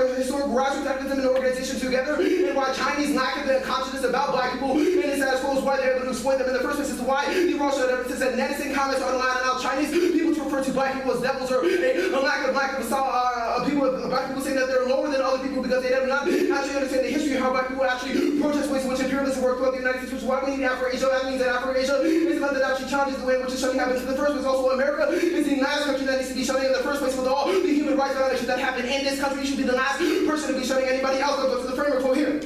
grassroots activism and organization together, and why Chinese lack of consciousness about black people and the status quo is why they're able to exploit them in the first place. Is why the Wall Street evidence said netting comments online and how Chinese people to refer to black people as devils or a lack of black people saying that they're lower than other people because they do not actually understand the history of how black people actually protest ways in which imperialism worked throughout the United States, which is why we need afro-asia. That means that afro-asia is the that actually challenges the way in which the shunning happens in the first place. Also, America is the last country that needs to be shunning in the first place with all the human rights violations that happen in this country. You should be the last person to be shunning anybody else. I'll go to the framework quote here.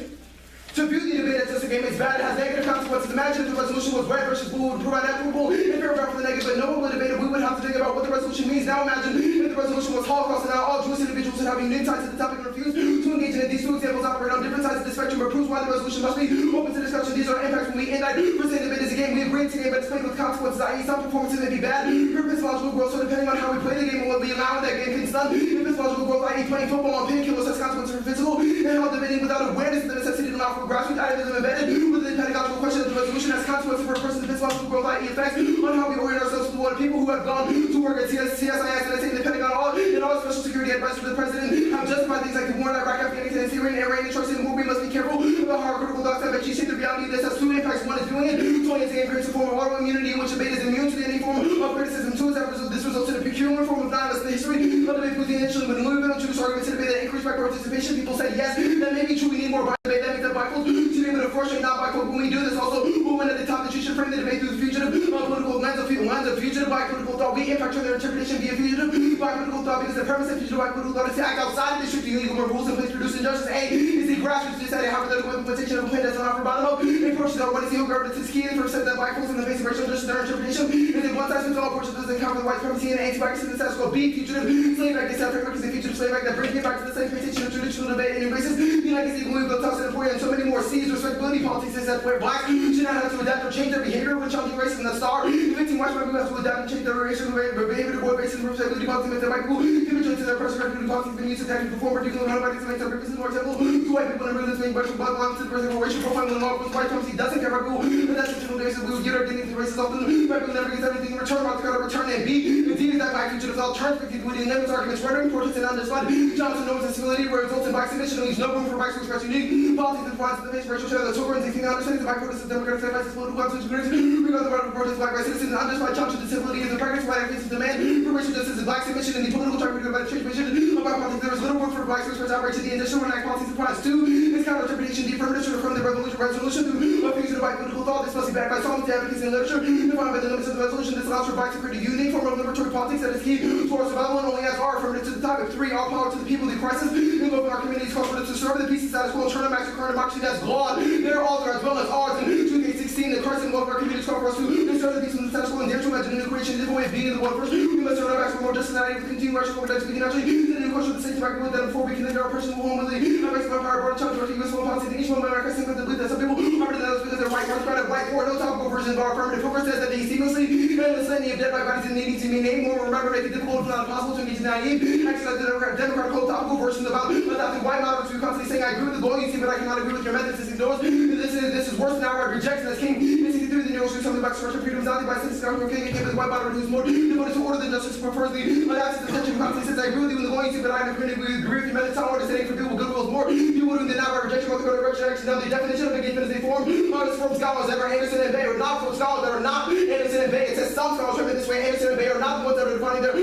To view the debate as just a game is bad, it has negative consequences. Imagine if the resolution was red versus blue, would provide equitable and paragraph for the negative, but no one would debate it. We would have to think about what the resolution means. Now imagine if the resolution was Holocaust and now all Jewish individuals should have unique ties to the topic and refuse to engage in it. These two examples operate on different sides of the spectrum, but proves why the resolution must be open to discussion. These are impacts when we indict for saying the debate is a game. We agree to game, but it's played with consequences, i.e. some performances may be bad. Purpose logical growth, so depending on how we play the game and what we allow in that game gets done. Purpose logical growth, i.e. playing football on painkillers has consequences for physical, and how debating without awareness of the necessity to allow for grassroots activism embedded with the pedagogical question of the resolution has consequences for a person's physiological growth, i.e. effects on how we orient ourselves to the world. People who have gone to work at CSIS and the Pentagon and all special security advisors to the president have justified things like the war in Iraq, Afghanistan, Syria, and Iran, and choices more. We must be careful about how critical docs have actually shaped the reality of this has two impacts. One is doing it, so it's a very form of autoimmunity in which debate is immune to any form of criticism. Two is that this results in a peculiar form of nihilist. The history of debate was initially when Louisville introduced arguments to debate that increased by participation. People said yes, that may be true. We need more debate. That means that black folks should be able to frustrate not black folks. When we do this, also we'll win at the top that you should frame the debate through the fugitive political lens of fugitive black political thought. We impact their interpretation via fugitive black political thought because the premise of fugitive black political thought is to act outside the strict illegal rules in place to produce injustice. A is the grassroots decided hypothetical implementation of a plan that's on offer bottom up. Approaches that what is the government is key for that black folks in the face of racial injustice. Their interpretation is a one size fits all approach that doesn't count the white supremacy and anti-black system status quo. B fugitive slave act. This framework is a fugitive slave act that brings me back to the same position of traditional debate and embraces the United States Louisville talks and and so many more. C's respectability politics is that where blacks should not have to adapt or change their behavior when challenging racism. The star, the victim white people have to adapt and change their racial behavior to avoid racism, respectability politics, and white people individually to their personal respectability politics been used to attack and perform particularly how white to make their purposes more acceptable to white people and really make racial blood belongs to the person who racial profile when the law white supremacy doesn't care about people, and that's the traditional basis we would give our dignity to races often. White people never get everything in return, about to return and B. The D is that black fugitives all turn for people with limits, arguments, rendering portraits and understood. Johnson knows that civility where results in black submission leaves no room for blacks to express unique politics and provides the face racial share that children taking understanding the black protesters, democratic side political constitution regardless of whether protest black rights citizens unjustified challenge to civility is the practice white faces demand for racial justice and black submission in the political targeted by the transmission of black politics. There is little room for blacks to express outrage to the additional act policies surprise. Two is counter-interpretation. The affirmative should affirm the resolution through a fusion of white political thought. This must be backed by solid advocacy and literature defined by the limits of the resolution. This allows for blacks to create a unique form of liberatory politics that is key to our survival and only adds our affirmative to the topic. Three, all power to the people. The crisis involving our communities calls for them to serve the peace and status quo and turn them back to current democracy that's flawed. Their altar as well as ours. In 2016, the crisis involving our communities call for us to serve the peace and status quo and dare to imagine a new creation, a different way of being in the world. First, we must turn our backs for more justice and with continued racial organization. We can actually send a new question of the same back with that before we connect our personal home with the basic of our power, challenge our U.S. foreign policy. Each one of America seems to believe that some people are than others because they're white. One spread of white for no topical version of our affirmative. Focus says that they seamlessly and the sending of dead white bodies in needing to be named more. Remember, make it difficult if not impossible to engage in naive. Exercise the democratical topical versions about adopting white models who constantly saying I agree with the goal you see, but I cannot agree with your methods. This is worse than outright rejection. As King in 63, the neurals do something about expression freedom. Not by citizens, government, king, and give the white body who's more devoted to order than justice, prefers the adaptive attention. Constantly says I agree with you in the goal you see, but I am agree with your methods. How understanding for people, goodwill is more. You would than outright rejection, both the direction. Now the definition of engagement is a form. Artists from scholars that are Anderson and Bay, or not from scholars that are not Anderson and Bay. It says some scholars written this way. Anderson and Bay are not the ones that are defining their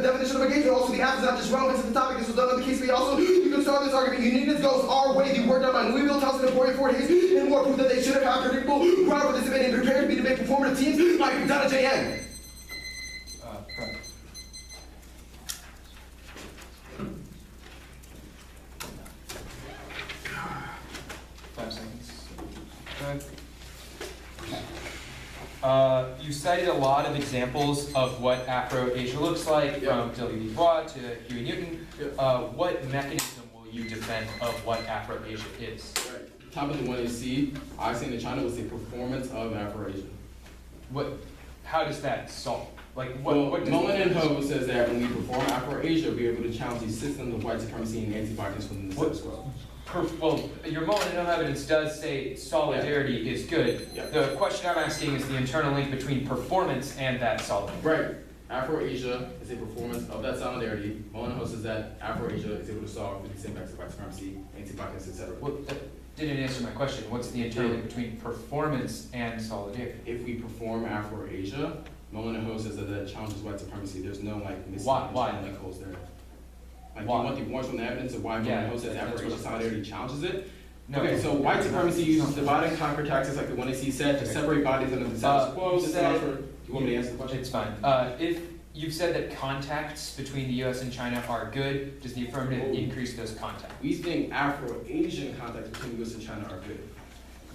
definition of engagement. Also, the app is not just relevant to the topic. This was done on the case. We also you can start this argument. Uniqueness goes our way. The work done by Louisville, Towson, and 44 days, and more proof that they should have had predictable crowd participation and prepared to be debate performative teams like McDonogh JN. cited a lot of examples of what Afro-Asia looks like, from W. Du Bois to Huey Newton. What mechanism will you defend of what Afro-Asia is? Right. Top of the 1AC, I say in China was a performance of Afro-Asia. How does that solve? Like, What does Mullen and Ho says that when we perform Afro-Asia, we're able to challenge the systems of white supremacy and anti-blackness within the status quo. Well, your Mullen and Ho evidence does say solidarity is good. Yeah. The question I'm asking is the internal link between performance and that solidarity. Right. Afro-Asia is a performance of that solidarity. Mullen and Ho says that Afro-Asia is able to solve the impacts of white supremacy, anti-blackness, etc. Well, that didn't answer my question. What's the internal link between performance and solidarity? If we perform Afro-Asia, Mullen and Ho says that that challenges white supremacy. There's no like missing Why? like holes there. Like Why? you want the ones from the evidence of why Mullen and Ho says Afro-Asia solidarity challenges it. No. Okay, so white supremacy uses divide and conquer tactics like the one AC said to separate bodies under the status quo. Do you want me to answer the question? It's fine. If you've said that contacts between the U.S. and China are good, does the affirmative increase those contacts? We think Afro-Asian contacts between the U.S. and China are good.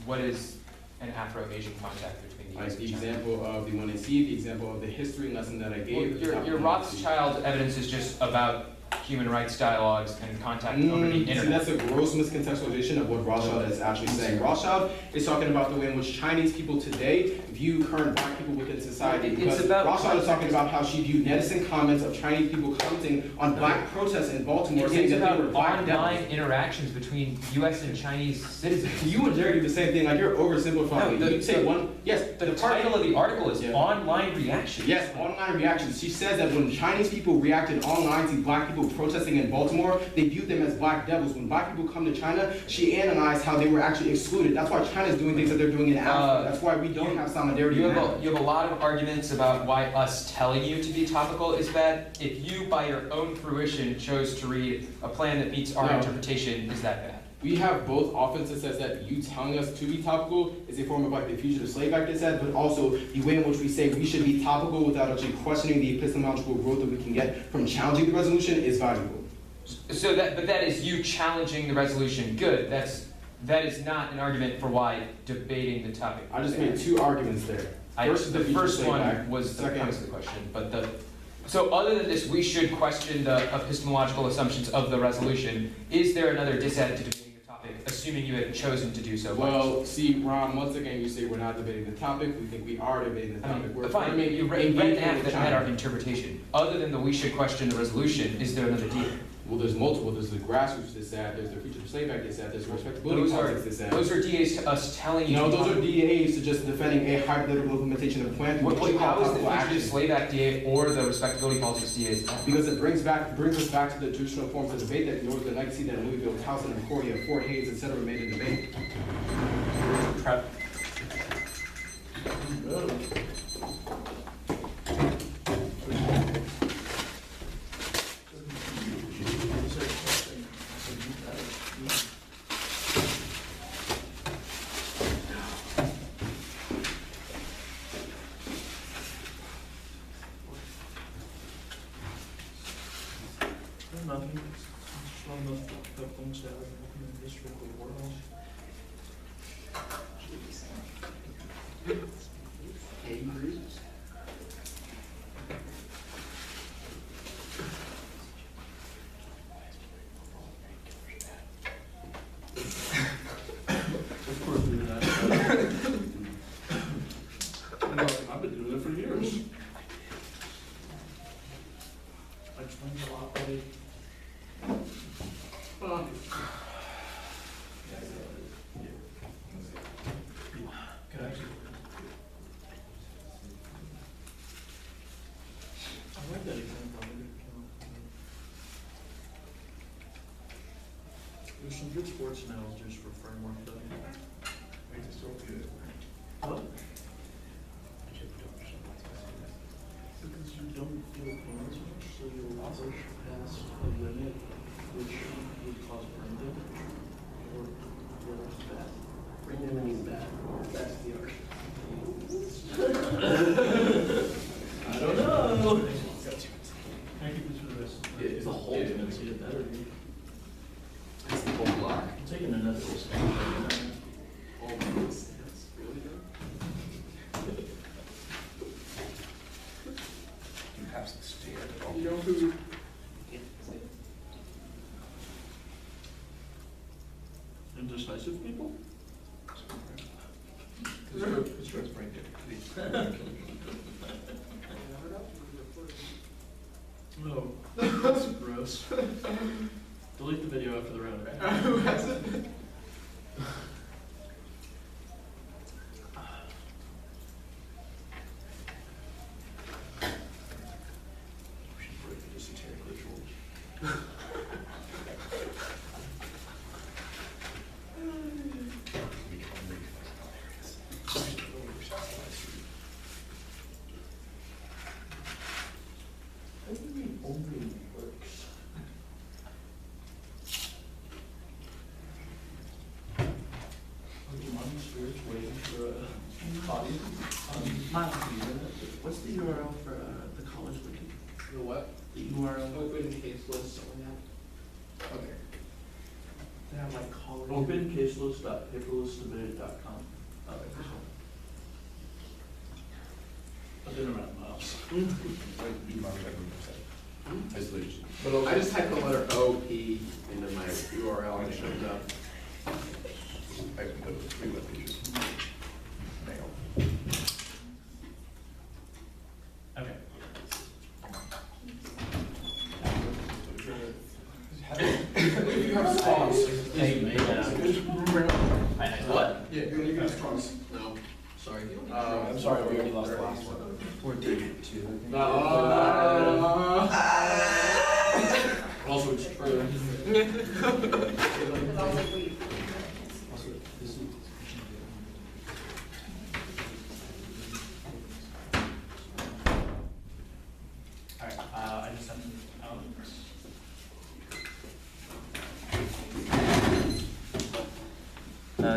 What is an Afro-Asian contact between the U.S. Like and the China? example of the one AC, the example of the history lesson that I gave. Well, your Rothschild evidence is just about human rights dialogues and contact over the See, internet. that's a gross misconceptualization of what Rothschild is actually saying. Rothschild is talking about the way in which Chinese people today view current black people within society. Because Rothschild is talking about how she viewed netizens comments of Chinese people commenting on black protests in Baltimore, saying that they were black online devils. interactions between U.S. and Chinese citizens. You would dare do the same thing, like you're oversimplifying. No, You say one, yes, The title of the article is Yeah. Online Reactions. Yes, online reactions. She says that when Chinese people reacted online to black people protesting in Baltimore, they viewed them as black devils. When black people come to China, she analyzed how they were actually excluded. That's why China's doing things that they're doing in Africa. That's why we don't have solidarity You now. have a lot of arguments about why us telling you to be topical is bad. If you, by your own fruition, chose to read a plan that meets our No. interpretation, is that bad? We have both offense that says that you telling us to be topical is a form of like the Fugitive Slave Act that said, but also the way in which we say we should be topical without actually questioning the epistemological growth that we can get from challenging the resolution is valuable. So that is you challenging the resolution. Good. That is not an argument for why debating the topic. I just made two arguments there. First is the Fugitive first Slave one Act. was the Second- premise of the question, but so other than this, we should question the epistemological assumptions of the resolution. Is there another dissent to debating the topic, assuming you had chosen to do so? Well, see, Ron, once again, you say we're not debating the topic. We think we are debating the topic. We're Fine, affirming you read engagement an act with that had China. our interpretation. Other than the we should question the resolution, is there another deal? Well, there's multiple. There's the grassroots that said, there's the Fugitive Slave Act that said, there's the respectability politics that said. Those are DAs to us telling you. No, those are DAs to just defending a hypothetical implementation of a plan. How is the topical action. Fugitive Slave Act DA or the respectability politics DAs? Because it brings us back to the traditional forms of debate that ignores the legacy that Louisville, Towson, and Cordia, Fort Hayes, etc. made in debate. Nothing from the things that are in the history of the world. Of course we do that. I've been doing it for years. I explained a lot, buddy. Could I actually- I like that example. There's some good sports analogies for framework though. What? Because you don't feel pain as much, so you'll push past a limit which would cause brain damage or whatever's bad. Brain damage is bad. That's the argument. I don't know. I keep this for the rest. It's the whole tendency to better you. It's the whole block. I'm taking another step. All these, that's really good. You know who? Indecisive people? No, that's gross. Delete the video after the round. Who has it? We should break the esoteric ritual. Only works. Would you mind spirits waiting for a body? What's the URL for the college wiki? The what? The URL. Open case list, something like that. Okay. They have like college. Opencaselist.paperlessdebate.com. Okay, this one. I've been around the house. Isolation. I just typed the letter OP into my URL and it shows up. I can put it 3 web pages. Okay. You have straws. What? Yeah, you have straws. No. Sorry. I'm sorry, we already lost the last one. Or David too. Also, it's true. Alright, I just sent them out.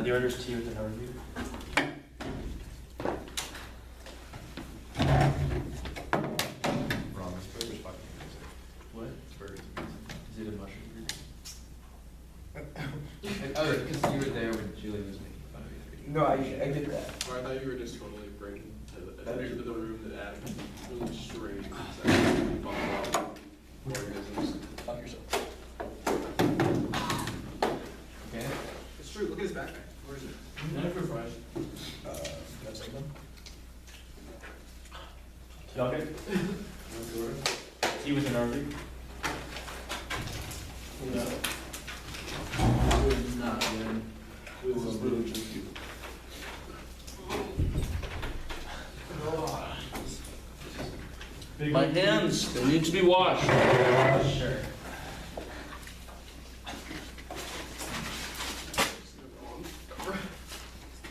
The order is T with an overview. Wrong, it's burgers fucking music. What? It's burgers Is it a mushroom burger? Oh, because you were there when Julie was making fun of you. No, I did that. Or I thought you were just totally breaking into the room that Adam really strange organisms. Fuck yourself. Okay. It's true, look at his backpack. Where is it? None for fries. That's like them. Y'all good? T with an overview. No. We're not, man. We will really just you. My hands, they need to be washed. Sure.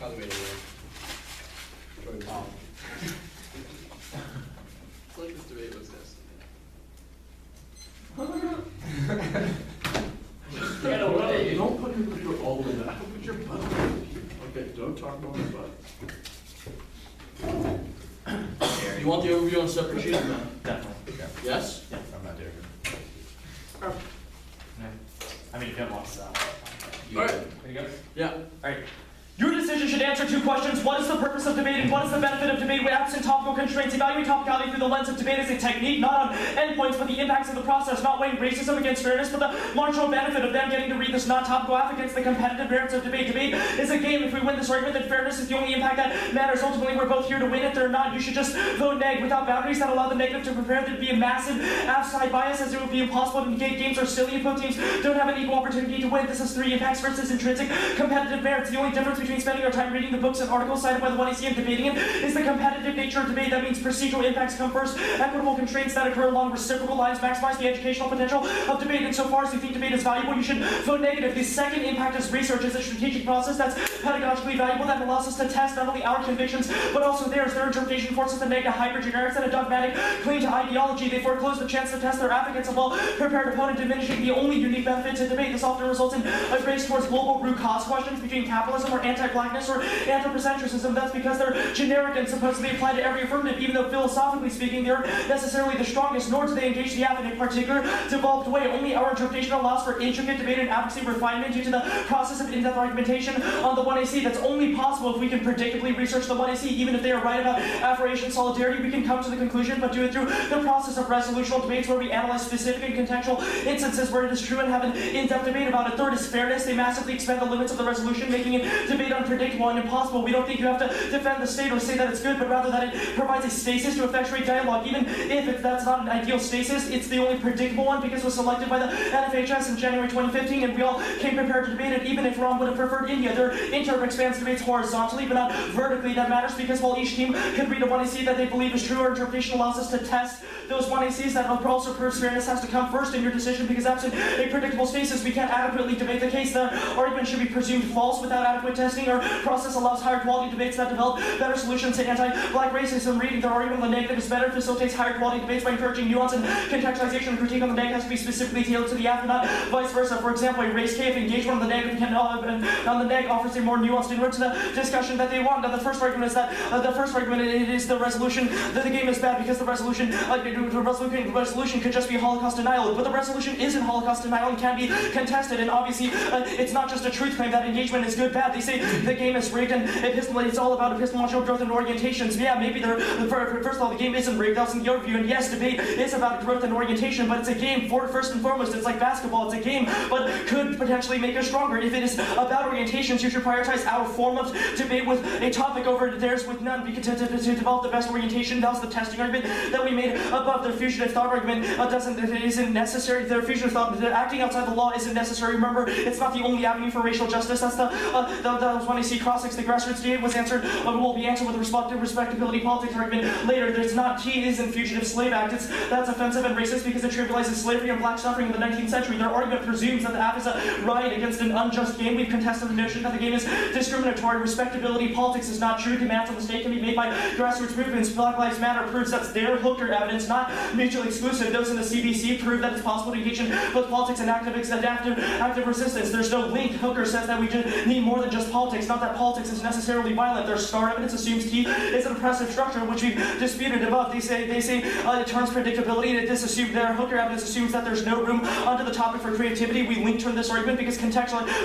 By the way, It's like this debate was Hey, don't put your computer all the way down. Put your butt on the computer. Okay, don't talk about my butt. You want the overview on separate sheets now? Definitely. Yes? I'm not daring. I mean, if you don't want to. Alright. Ready to go? Yeah. Alright. Your decision should answer 2 questions. What is the purpose of debate and what is the benefit of debate with absent topical constraints? Evaluate topicality through the lens of debate as a technique, not on endpoints, but the impacts of the process, not weighing racism against fairness, but the marginal benefit of them getting to read this non-topical aff against the competitive merits of debate. Debate is a game. If we win this argument, then fairness is the only impact that matters. Ultimately, we're both here to win. If they're not, you should just vote neg. Without boundaries that allow the negative to prepare, there'd be a massive aff-side bias, as it would be impossible to negate. Games are silly if both teams don't have an equal opportunity to win. This is 3 impacts versus intrinsic competitive merits. The only difference between spending our time reading the books and articles cited by the one I see and debating it is the competitive nature of debate. That means procedural impacts come first. Equitable constraints that occur along reciprocal lines maximize the educational potential of debate. Insofar as you think debate is valuable, you should vote negative. The second impact is research. Is a strategic process that's pedagogically valuable that allows us to test not only our convictions, but also theirs. Their interpretation forces the neg to hypergenerics and a dogmatic claim to ideology. They foreclose the chance to test their advocates of well-prepared opponent, diminishing the only unique benefit to debate. This often results in a race towards global root cause questions between capitalism or anti anti-blackness or anthropocentrism. That's because they're generic and supposedly apply to every affirmative, even though philosophically speaking, they're necessarily the strongest, nor do they engage the app in a particular developed way. Only our interpretation allows for intricate debate and advocacy refinement due to the process of in-depth argumentation on the 1AC. That's only possible if we can predictably research the 1AC. Even if they are right about afro-Asian solidarity, we can come to the conclusion, but do it through the process of resolutional debates where we analyze specific and contextual instances where it is true and have an in-depth debate about it. Third is fairness. They massively expand the limits of the resolution, making it debate unpredictable and impossible. We don't think you have to defend the state or say that it's good, but rather that it provides a stasis to effectuate dialogue. Even if that's not an ideal stasis, it's the only predictable one because it was selected by the NFHS in January 2015, and we all came prepared to debate it, even if Ron would have preferred India. Their interp expands debates horizontally, but not vertically. That matters because while each team can read a 1AC that they believe is true, our interpretation allows us to test those 1ACs. That also proves fairness has to come first in your decision, because absent a predictable stasis, we can't adequately debate the case. The argument should be presumed false without adequate testing. Our process allows higher quality debates that develop better solutions to anti-black racism. Reading their argument on the negative is better, facilitates higher quality debates by encouraging nuance and contextualization. And critique on the negative has to be specifically tailored to the app, and not vice versa. For example, a race cave engagement on the negative on the neg offers a more nuanced inroad to the discussion that they want. Now, the first argument is that it is the resolution that the game is bad because the resolution could just be Holocaust denial, but the resolution isn't Holocaust denial and can be contested. And obviously, it's not just a truth claim that engagement is good, bad. They say the game is rigged and it's all about epistemological growth and orientations. Yeah, maybe first of all, the game isn't rigged. That's in the overview. And yes, debate is about growth and orientation, but it's a game first and foremost. It's like basketball. It's a game, but could potentially make us stronger. If it is about orientations, you should prioritize our form of debate with a topic over theirs with none, because to develop the best orientation. That was the testing argument that we made above. Their fugitive thought argument isn't necessary. Their fugitive thought, acting outside the law isn't necessary. Remember, it's not the only avenue for racial justice. That's the 1AC cross-ex. The grassroots debate was answered, will be answered with respectability politics argument later. There's not T isn't fugitive slave act. That's offensive and racist because it trivializes slavery and black suffering in the 19th century. Their argument presumes that the app is a riot against an unjust game. We've contested the notion that the game is discriminatory. Respectability politics is not true. Demands on the state can be made by grassroots movements. Black Lives Matter proves that's their hooker evidence, not mutually exclusive. Those in the CBC prove that it's possible to engage in both politics and active resistance. There's no link. Hooker says that we need more than just politics, not that politics is necessarily violent. Their star evidence assumes T is an oppressive structure, which we've disputed above. They say it turns predictability, and their hooker evidence assumes that there's no room under the topic for creativity. We link turn this argument because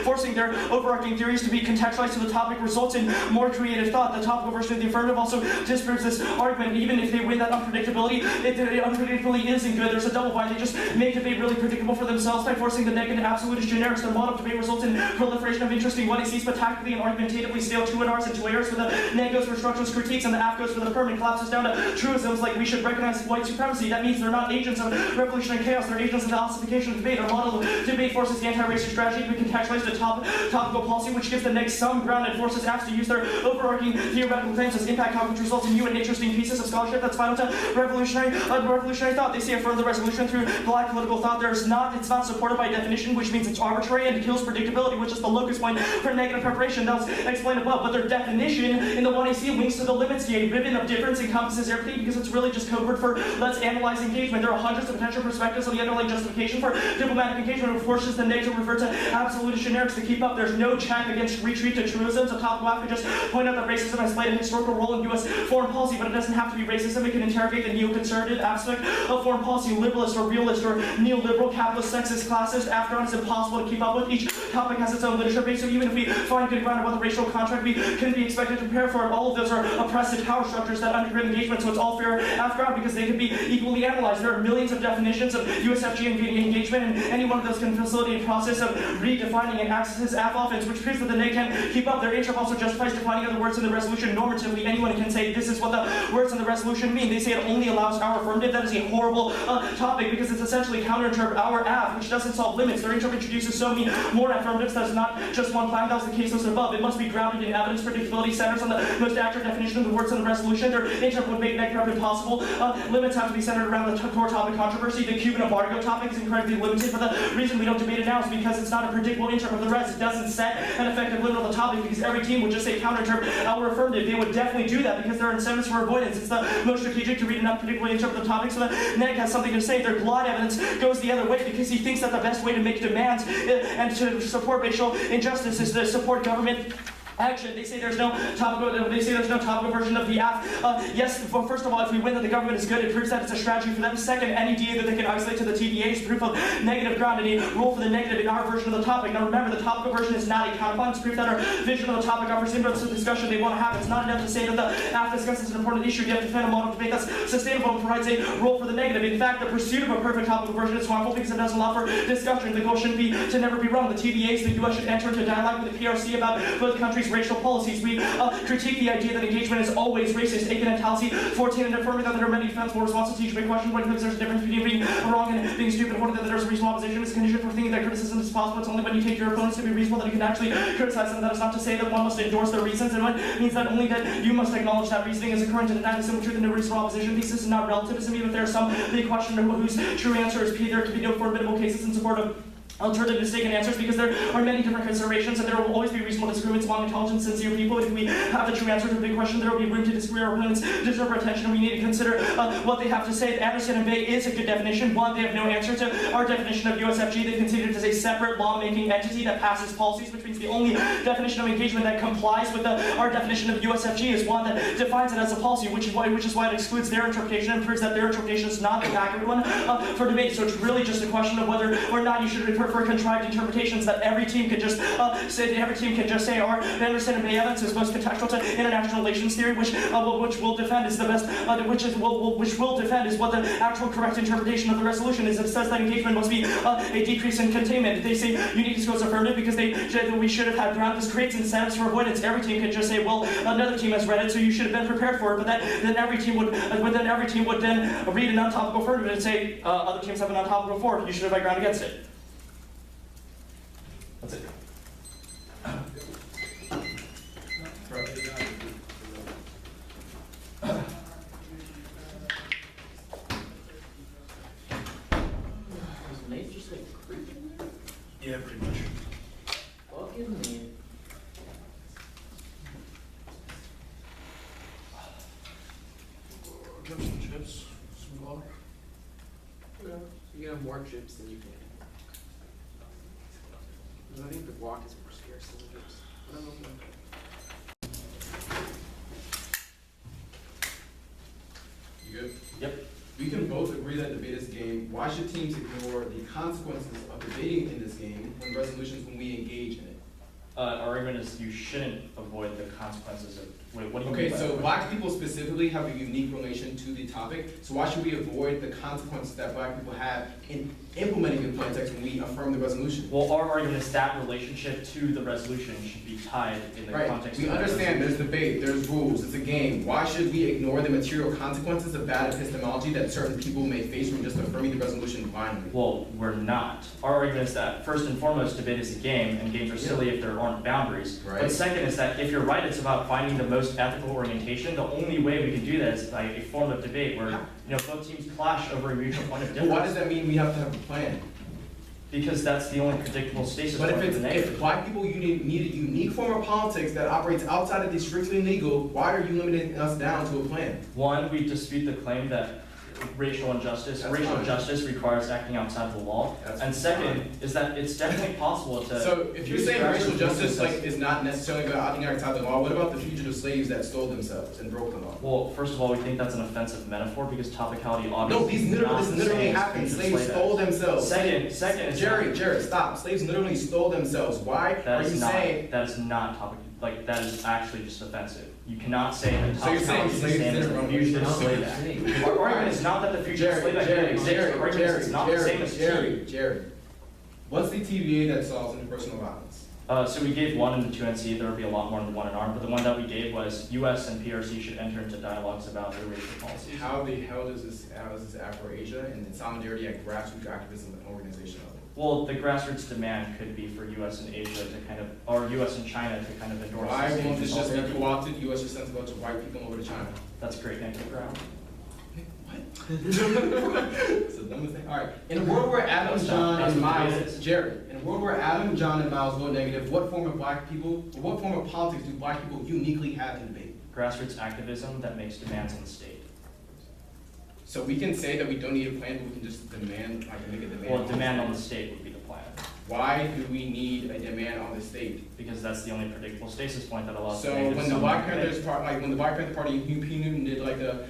forcing their overarching theories to be contextualized to the topic results in more creative thought. The topical version of the affirmative also disproves this argument. Even if they win that unpredictability, it unpredictability isn't good. There's a double bind. They just make debate really predictable for themselves by forcing the negative absolutist generics. Their model of debate results in proliferation of interesting 1ACs, but tactically and argumentatively stale 2NRs and 2ARs, where the neg goes for structuralist critiques and the app goes for the permanent collapses down to truisms like we should recognize white supremacy. That means they're not agents of revolutionary chaos, they're agents of the ossification of debate. Our model of debate forces the anti-racist strategy to be contextualized to topical policy, which gives the neg some ground and forces apps to use their overarching theoretical claims as impact which results in new and interesting pieces of scholarship that's vital to revolutionary thought. They say affirm the resolution through black political thought. It's not supported by definition, which means it's arbitrary and kills predictability, which is the locus point for negative preparation. That was explained above. But their definition in the 1AC links to the limits gate. Ribbon of difference encompasses everything because it's really just code word for let's analyze engagement. There are hundreds of potential perspectives on the underlying justification for diplomatic engagement, which forces the neg to revert to absolutist generics to keep up. There's no check against retreat to truisms. A top left could just point out that racism has played a historical role in U.S. foreign policy, but it doesn't have to be racism. It can interrogate the neoconservative aspect of foreign policy. Liberalist or realist or neoliberal, capitalist, sexist, classist. After all, it's impossible to keep up with. Each topic has its own literature base, so even if we find good ground about the racial contract, we can be expected to prepare for it. All of those are oppressive power structures that undergird engagement, so it's all fair after all because they can be equally analyzed. There are millions of definitions of USFG and engagement, and any one of those can facilitate a process of redefining and accesses app offense, which proves that the neg can keep up. Their interp also justifies defining other words in the resolution normatively. Anyone can say this is what the words in the resolution mean. They say it only allows our affirmative. That is a horrible topic because it's essentially counterinterpret our app, which doesn't solve limits. Their interp introduces so many more affirmatives that is not just one plan. That was the case listed above. It must be grounded in evidence. Predictability centers on the most accurate definition of the words in the resolution. Their interp would make neg prep impossible. Limits have to be centered around the core topic controversy. The Cuban embargo topic is incredibly limited, but the reason we don't debate it now is because it's not a predictable interp of the rest. It doesn't set an effective limit on the topic because every team would just say counterinterpret our affirmative. They would definitely do that because there are incentives for avoidance. It's the most strategic to read enough predictable interp of the topic so that neg has something to say. Their glot evidence goes the other way because he thinks that the best way to make demands and to support racial injustice is to support government action. They say there's no topical version of the app. Yes, first of all, if we win that the government is good, it proves that it's a strategy for them. Second, any DA that they can isolate to the TVA is proof of negative ground and a rule for the negative in our version of the topic. Now remember, the topical version is not a counterpoint. It's proof that our vision of the topic offers inputs to the discussion they want to have. It's not enough to say that the app discusses an important issue. You have to defend a model of debate that's sustainable and provides a rule for the negative. In fact, the pursuit of a perfect topical version is harmful because it doesn't allow for discussion. The goal shouldn't be to never be wrong. The TVAs, the U.S. should enter into dialogue with the PRC about both countries' racial policies. We critique the idea that engagement is always racist. Aiken and Talsi 14 and affirming that there are many defensible responses to each big question. When he thinks there's a difference between being wrong and being stupid, according that there's a reasonable opposition is a condition for thinking that criticism is possible. It's only when you take your opponents to be reasonable that you can actually criticize them. That is not to say that one must endorse their reasons, and it means that only that you must acknowledge that reasoning is occurring to deny the simple truth and no reasonable opposition. Thesis is not relativism, even if there are some big question whose true answer is P. There can be no formidable cases in support of alternative mistaken answers because there are many different considerations and there will always be reasonable disagreements among intelligent, sincere people. If we have the true answer to a big question, there will be room to disagree. Our opponents deserve our attention and we need to consider what they have to say. Anderson and Bay is a good definition. One, they have no answer to our definition of USFG. They consider it as a separate lawmaking entity that passes policies, which means the only definition of engagement that complies with our definition of USFG is one that defines it as a policy, which is why it excludes their interpretation and proves that their interpretation is not the accurate one for debate. So it's really just a question of whether or not you should prefer contrived interpretations that every team can just say, our Anderson and Bay evidence is most contextual to international relations theory, which will defend is the best, which will defend is what the actual correct interpretation of the resolution is. It says that engagement must be a decrease in containment. They say you need to go as affirmative because we should have had ground. This creates incentives for avoidance. Every team can just say, well, another team has read it, so you should have been prepared for it. But then every team would then read an untopical affirmative and say, other teams have an untopical for. You should have had ground against it. That's it. Is Nate just like creeping there? Yeah, pretty much. Fucking Nate. Got some chips, some guac. Yeah, you can have more chips than you can. I think the guac is more scarce than the chips. I don't know. You good? Yep. We can both agree that debate is a game. Why should teams ignore the consequences of debating in this game when we engage in it? Our argument is you shouldn't avoid the consequences of. Wait, what do you mean? Okay, so black people specifically have a unique relation to the topic. So why should we avoid the consequences that black people have in implementing the context when we affirm the resolution? Well, our argument is that relationship to the resolution should be tied in the context. We understand there's debate, there's rules, it's a game. Why should we ignore the material consequences of bad epistemology that certain people may face from just affirming the resolution blindly? Well, we're not. Our argument is that first and foremost, debate is a game, and games are silly if there aren't boundaries. Right. But second is that if you're right, it's about finding the most ethical orientation. The only way we can do that is by a form of debate where both teams clash over a mutual point of difference. But why does that mean we have to have a plan? Because that's the only predictable stasis. But if black people need a unique form of politics that operates outside of the strictly legal, why are you limiting us down to a plan? One, we dispute the claim that racial justice requires acting outside the law. And second is that it's definitely possible to. So if you're saying racial justice is not necessarily about acting outside the law, what about the fugitive slaves that stole themselves and broke the law? Well, first of all, we think that's an offensive metaphor because topicality obviously. No, this literally happened. Slaves stole themselves. Second is Jerry, stop. Slaves literally stole themselves. Why are you saying that is not topic? Like that is actually just offensive. You cannot say that so you're saying slaves didn't run fugitive slave act. Our argument is not that the fugitive slave act didn't exist. Our argument is it's not the same as Jerry. What's the TVA that solves interpersonal violence? So we gave one in the 2NC. There would be a lot more in the one in ARM, but the one that we gave was U.S. and PRC should enter into dialogues about their racial policies. How the hell does this afro-asia and solidarity at grassroots activism and organization level? Well, the grassroots demand could be for U.S. and Asia to kind of, or U.S. and China to kind of endorse. Why won't this just be co-opted? U.S. just sends a bunch of white people over to China. That's great. Thank you, Brown. What? It's the dumbest thing. All right. In a world where Adam, John, and Miles, Jerry. In a world where Adam, John, and Miles vote negative, what form of politics do black people uniquely have to debate? Grassroots activism that makes demands on the state. So we can say that we don't need a plan, but we can just demand, make a demand. Well, demand on the state would be the plan. Why do we need a demand on the state? Because that's the only predictable stasis point that allows. So when the Black Panthers when the Black Panther Party and Hugh P. Newton did like the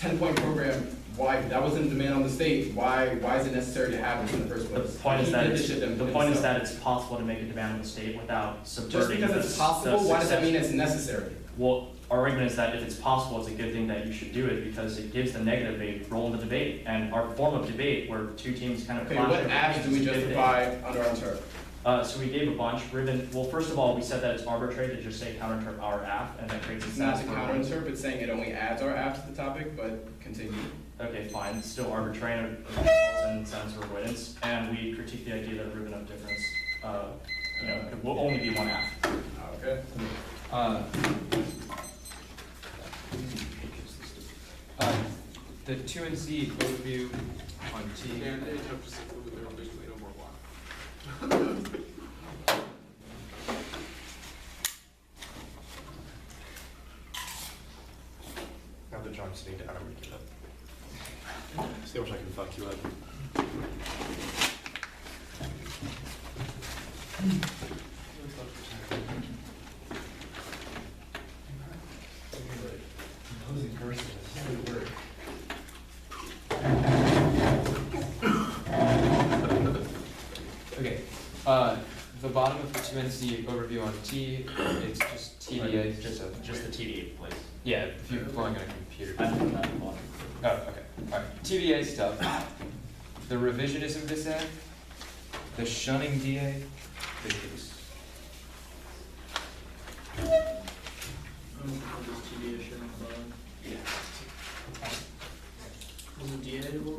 10-point program, why that wasn't a demand on the state? Why is it necessary to have this in the first place? The point is that it's possible to make a demand on the state without subverting. Just because it's possible, why does that mean it's necessary? Well, our argument is that if it's possible, it's a good thing that you should do it because it gives the negative a role in the debate. And our form of debate, where two teams kind of okay, what acts do we justify under our term? So we gave a bunch. Well, first of all, we said that it's arbitrary to just say counter our app, and that creates a It's not to counter-interpret, saying it only adds our app to the topic, but continue. Okay, fine. It's still arbitrary and sense of avoidance, and we critique the idea that a ribbon of difference, it will only be one app. Okay. The 2NC overview on T. And they have just there's no more block. Now that John's sitting down, I'm gonna get up. See how much I can fuck you up. Okay, the bottom of the 2NC overview on T, it's just TDA. Just the TDA, please. Yeah, if you're pulling on a computer. I'm doing that one. Oh, okay. All right. TVA stuff. The revisionism dissent. The shunning DA. The case.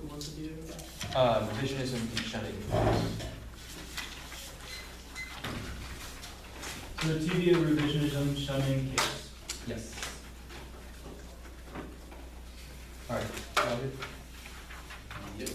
What's the DA? Revisionism and shunning. So the TVA revisionism shunning case. Yes. All right. Yep.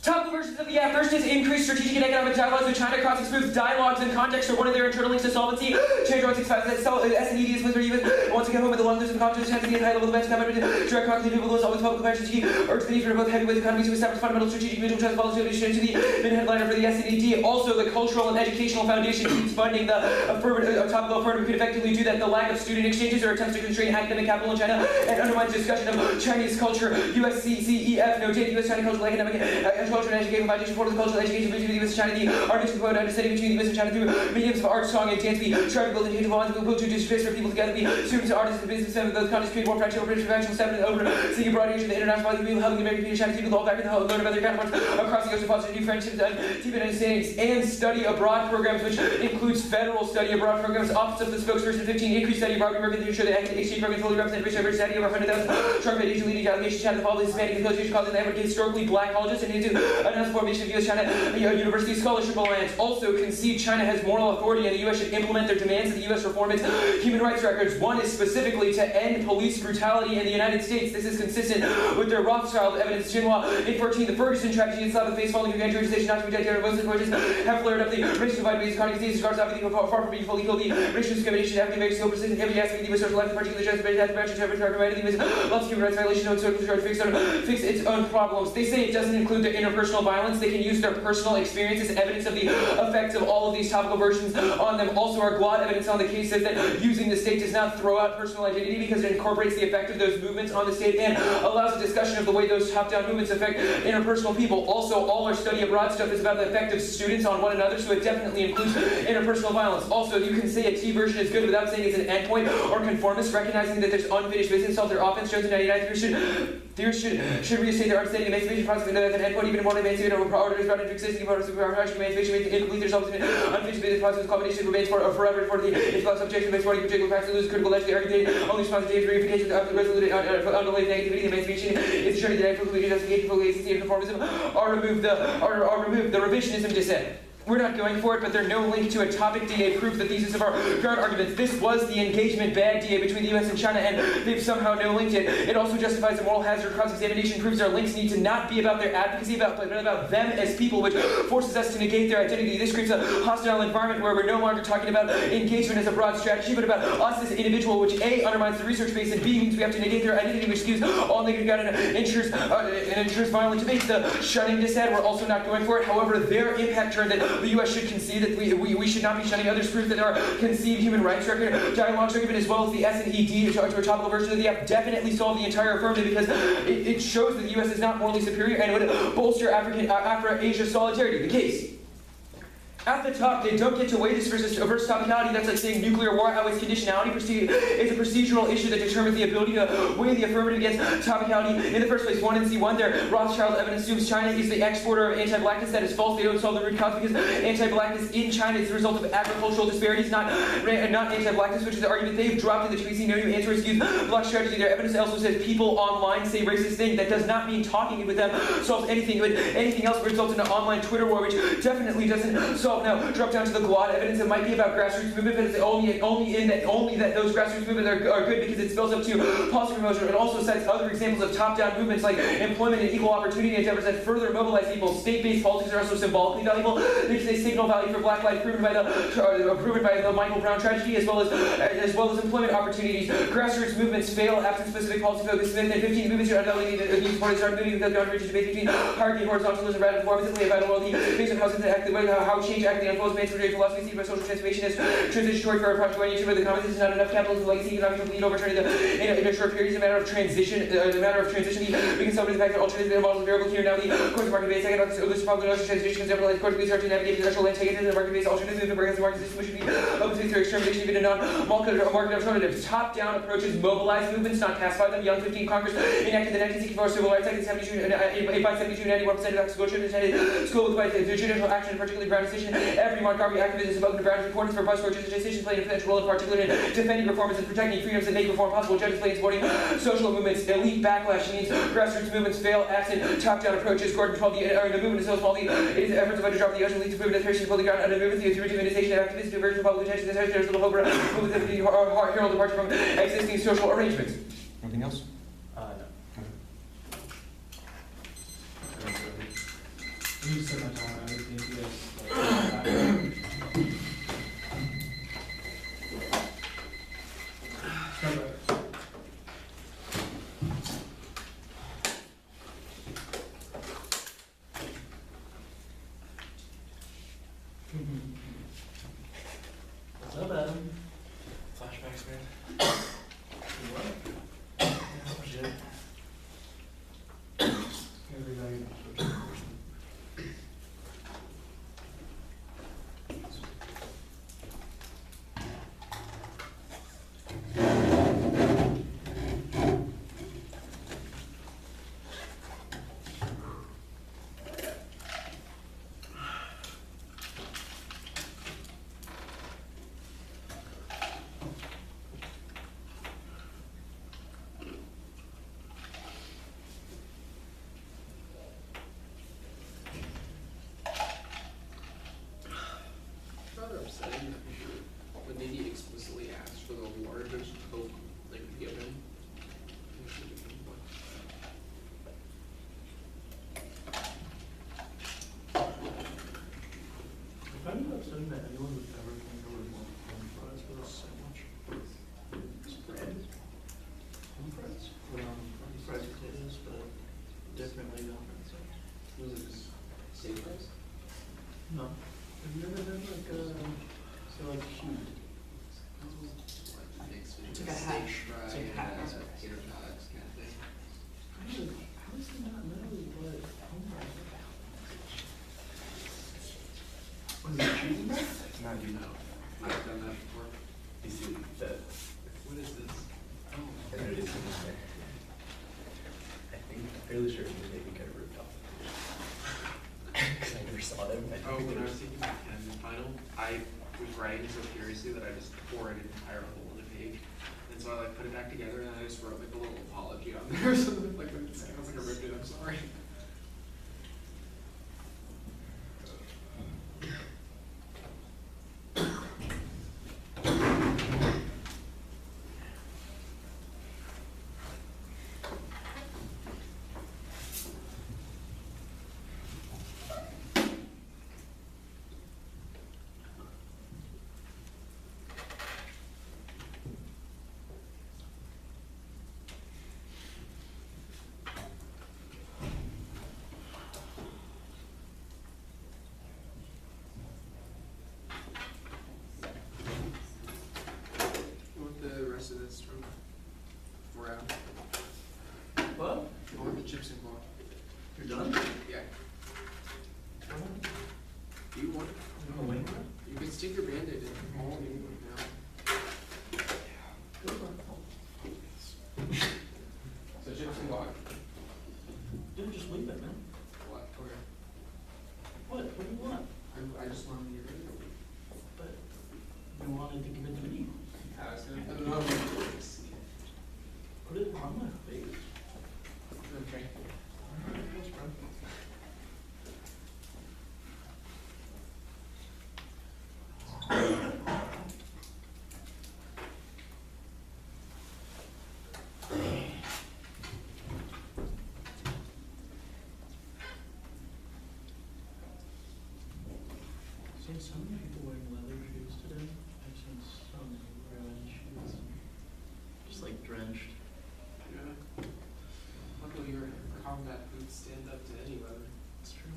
Topical versions of the app. First is increased strategic and economic dialogues with China, crossing smooth dialogues and context are one of their internal links to solvency. Change 165 that SNED is with or even once again home with the long list of competition has to be high level events covered direct cognitive people those always public questions he urged the need for both heavyweight economies to establish fundamental strategic mutual trust policy to the main headliner for the SNED. Also, the Cultural and Educational Foundation keeps funding the topical affirmative could effectively do that. The lack of student exchanges or attempts to constrain academic capital in China and undermines discussion of Chinese culture. USCCEF noted the U.S.-China cultural economic culture and education foundation for the cultural education between the U.S. and China. The artists promote understanding between the U.S. and China through mediums of art, song, and dance. We try to build intangible bonds. We build to displace for people together. We students, artists, and businessmen. Those contests create more fractional, professional, step and over. Seeking broad age of the international value. People helping the American people, Chinese people all back in the learn about their counterparts across the ocean, foster new friendships and deepen understandings. And study abroad programs, which includes federal study abroad programs. Office of the Spokesperson 15 increased study abroad. We work to ensure that academic exchange programs fully represent rich diversity of over 100,000 strong mediation leading delegation China. The following Hispanic and Association colleges and historically black colleges and into announced formation of U.S.-China University Scholarship Alliance. Also concede China has moral authority and the U.S. should implement their demands of the U.S. reform its human rights records. One is specifically to end police brutality in the United States. This is consistent with their Rothschild evidence. Xinhua in 14, the Ferguson tragedy and slap the face following grand jury not to be dedicated Muslim voices have flared up the racial divide based economic disease regards everything far from being fully killed. The racial discrimination have been very so persistent every aspect of the U.S. social life, particularly just has branches have been provided the U.S. lots of human rights violation on social charge fix its own problems. They say it doesn't include the interpersonal violence. They can use their personal experiences, evidence of the effects of all of these topical versions on them. Also, our GLOT evidence on the case says that using the state does not throw out personal identity because it incorporates the effect of those movements on the state and allows a discussion of the way those top-down movements affect interpersonal people. Also, all our study abroad stuff is about the effect of students on one another, so it definitely includes interpersonal violence. Also, you can say a T version is good without saying it's an endpoint or conformist, recognizing that there's unfinished business of their offense shows in 99 theorists should reinstate their understanding of emancipation process and that an endpoint even more emancipated over orders brought into existing part of supervised emancipation made incomplete themselves in unfinished business process combination remains forever for the influx subject of sporting particular practice loses critical legislative argument only response to verification of the resolute underlying negativity emancipation is assured that actual justification for agency and conformism are removed the revisionism dissent. We're not going for it, but there's no link to a topic DA proof the thesis of our ground arguments. This was the engagement bag DA between the US and China, and they've somehow no linked it. It also justifies the moral hazard cross-examination, proves our links need to not be about their advocacy, but about them as people, which forces us to negate their identity. This creates a hostile environment where we're no longer talking about engagement as a broad strategy, but about us as an individual, which A, undermines the research base, and B, means we have to negate their identity, which skews all negative ground and ensures violent debates. The shunning dissent, we're also not going for it. However, their impact turned that the U.S. should concede that we should not be shunning others, proof that there are conceived human rights record, dialogue document, as well as the S&ED, to a topical version of the app, definitely solve the entire affirmative, because it shows that the U.S. is not morally superior and would bolster afro-asia solidarity. The case. At the top, they don't get to weigh this versus topicality. That's like saying nuclear war outweighs conditionality. It's a procedural issue that determines the ability to weigh the affirmative against topicality. In the first place, 1 and C1 there, Rothschild evidence assumes China is the exporter of anti-blackness. That is false. They don't solve the root cause, because anti-blackness in China is the result of agricultural disparities, not anti-blackness, which is the argument they've dropped in the tweet. No new answer is used. Black strategy. Their evidence also says people online say racist things. That does not mean talking with them solves anything. Anything else results in an online Twitter war, which definitely doesn't solve. Now, drop down to the Glad evidence. It might be about grassroots movement, but it's only that those grassroots movements are good because it spills up to policy promotion. It also cites other examples of top-down movements like employment and equal opportunity endeavors that further mobilize people. State-based politics are also symbolically valuable because they signal value for Black life, proven by the Michael Brown tragedy, as well as employment opportunities. Grassroots movements fail absent specific policy focus. Smith and 15 movements are undoubtedly the supporters start moving without boundaries debate between hierarchy, horizontalism, radical forms, and vital world based on how change actively unfolds. Mainstream philosophy sees by social transformation as transitory for our project orientation, but the comments is not enough capitalism, legacy, economic complete overturning in a short period is a matter of transition. We can summarize the fact that alternative models are variable here now. The course of market-based economics, this problem of transition conceptualized course, we start to navigate the industrial antagonism and market-based alternatives and the market system, which should be open to their extermination, even in non-market alternatives. Top-down approaches mobilize movements, not pacify them. Young 15 Congress enacted the 1964 Civil Rights Act in 72, by 72, 91% of ex-Scotia attended school with the judicial action, particularly Brown decision. Every Montgomery activist is about the Brown's importance for bus roaches. Legislation playing a potential role in particular in defending reforms and protecting freedoms that make reform possible. Judges play in supporting social movements. Elite backlash means grassroots movements fail absent top-down approaches. Gordon called the movement is so small. It is efforts of drop the ocean leads to movement aspiration to pull the ground under movement. The rejuvenation of activists, diversion of public attention. There's little hope for movement that would herald departure from existing social arrangements. Anything else? No. Thank you so much, Alan. I think you guys. What's up, Adam? Flashbacks, man. What? Yeah, shit. Rather upsetting when they explicitly asked for the largest hope they could give him. I find it upsetting that anyone would ever think I would want home fries with a sandwich. Spread. Home fries? Fried potatoes, but differently than Was it steak fries? no. Have you ever done like so like cubed? It's like a hash. It's like a hash. Tater tots kind of thing. How does he not know what home fries are? Was it cheesy bread? Not you know. I've done that before. You see that? What is this? Oh. There it is in there. I think, I'm fairly sure it was maybe kind of ripped off. Because I never saw them. Oh, when I was taking my 10 final, I was writing so furiously that I just tore an entire hole in the page. And so I like put it back together and I just wrote like a little apology on there or something. Like it sounds like I ripped it, I'm sorry. What? I want the chips and guac. You're done? Yeah. Do you want it? You want to wing it? You can stick your Band-Aid in all you want now. Go for it. So chips and guac. Dude, just leave it, man. What? Okay. What? What do you want? I just wanted to get rid of it. But you wanted to give it to me. I was gonna put it on my face. Put it on my face. Okay. Thanks, bro. Seen so many people wearing leather shoes today. I've seen so many wearing shoes. Just like drenched. Yeah. Luckily your combat boots stand up to any weather. It's true.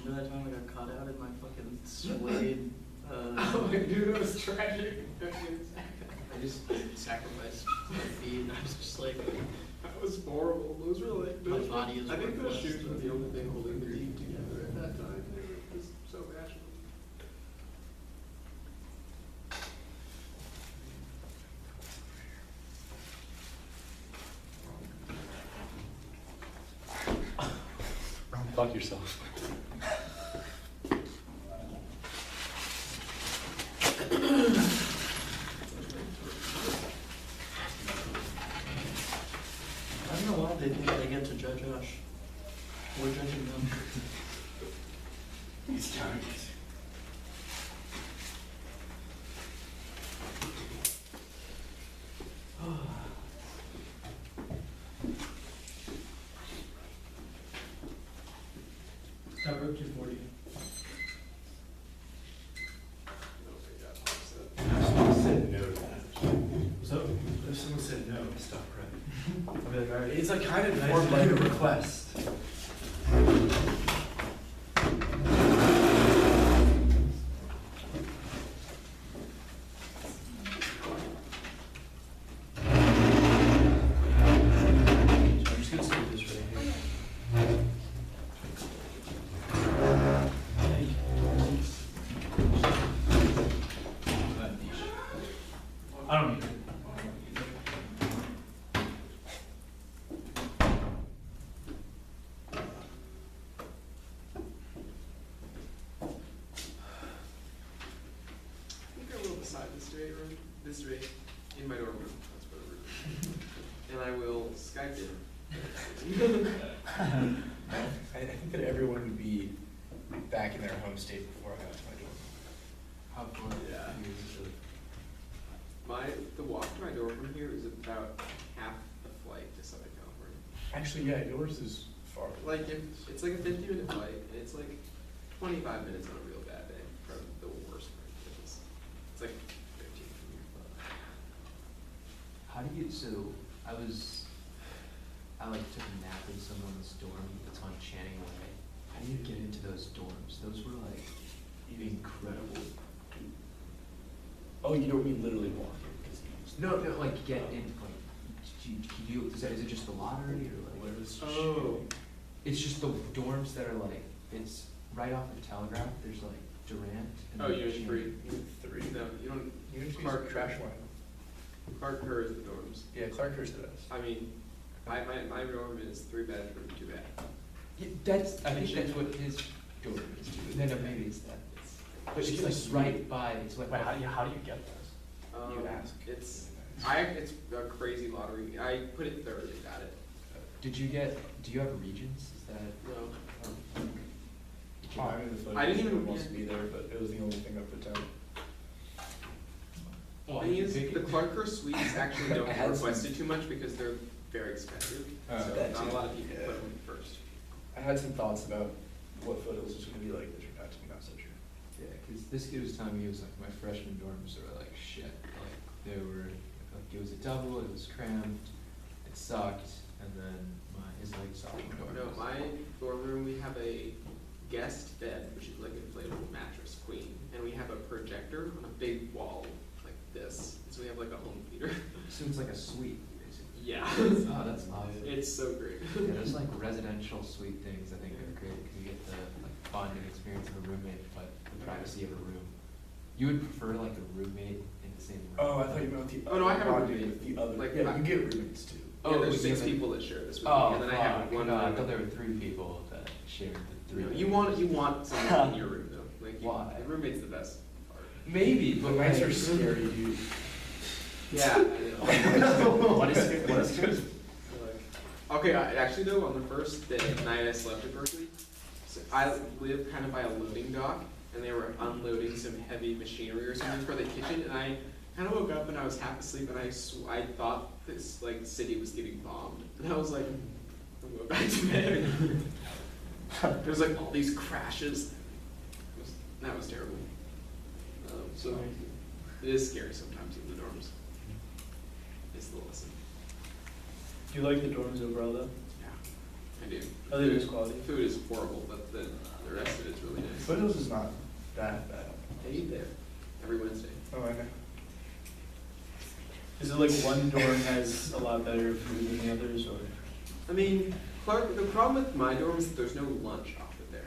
Remember that time I got caught out in my fucking suede, Oh, dude, it was tragic. I just sacrificed my feet. I was just like, That was horrible. Those were like, my body is I think those worthless. shoes were the only thing holding the team together at that time. They were just so magical. Fuck yourself. I don't know why they think they get to judge us. We're judging them. These guys. Stop rope 240. Someone said no to that. So, If someone said no, stop crying. I'll be like, alright. It's like kind of more like a request. I'm just gonna stick this right here. I don't need it. I think I will beside this way in my dorm room. That's where the room is. And I will Skype in. I think that everyone would be back in their home state before I got to my dorm. How far? Yeah. Usually. The walk to my dorm room here is about half the flight to Southern California. Actually, yeah, yours is far. Like it's like a 50-minute flight, and it's like 25 minutes on a real bad day from the worst part. It's like 15 from here. How do you, so I like took a nap in someone's dorm that's on Channing Way. How do you get into those dorms? Those were like incredible. Oh, you don't mean literally walking? No, like get in, like, is it just the lottery or like? Where is Oh. It's just the dorms that are like, it's right off the Telegraph, there's like Durant. And Oh, then Unit Channing. 3. Three. No, you don't. Unit Clark trash line. Clark Kerr is the dorms. Yeah, Clark Kerr's the best. I mean, my dorm is 3 bedroom, 2 bath. Yeah, I think that's what his dorm is too. No, maybe it's that. But it's like right by, it's like. Wait, how do you get those? You ask. It's a crazy lottery. I put it third and got it. Do you have Regents? Is that? No. Oh, I mean, the I didn't even- wants to be there, but it was the only thing I put down. The thing is, the Clark Kerr suites actually don't I get had some- requested too much because they're very expensive. So that not a too. lot of people Yeah. put them first. I had some thoughts about what Foothills was going to be like, that turned out to be not so true. Yeah, because this kid was telling me he was like, my freshman dorms were like shit. Like they were, like it was a double, it was cramped, it sucked, and then his like sophomore dorm. No, was- my dorm room, we have a guest bed, which is like an inflatable mattress queen, and we have a projector on a big wall like this. So we have like a home theater. So it's like a suite, basically. Yeah. Oh, that's awesome. It's so great. Yeah, there's like residential suite things I think are great because you get the like bonding experience of a roommate, but the privacy of a room. You would prefer like a roommate in the same room? Oh, I thought you meant the Oh, no, I have a bonding roommate. with the other. Like, Yeah, you get roommates too. Oh, Yeah, there's you 6 have, like- people that share this with Oh, me, and then I have one. no, I roommate. thought there were 3 people that shared the 3. You want someone in your room though. Like Why? The roommate's the best part. Maybe, The but nights like, are scary, dude. Yeah. I know. what is good? Okay, actually though, on the first night I slept at Berkeley, so I live kind of by a loading dock, and they were unloading some heavy machinery or something for the kitchen, and I kind of woke up and I was half asleep, and I thought this like city was getting bombed, and I was like, I'm going back to bed. There was like all these crashes. That was terrible. So it is scary sometimes in the dorms. It's the lesson. Do you like the dorms overall though? Yeah, I do. Are they just quality? Food is horrible, but the rest of it's really nice. Photos is not that bad. I eat there every Wednesday. Oh, I know. Is it like one dorm has a lot better food than the others, or? I mean, Clark, the problem with my dorm is that there's no lunch offered there.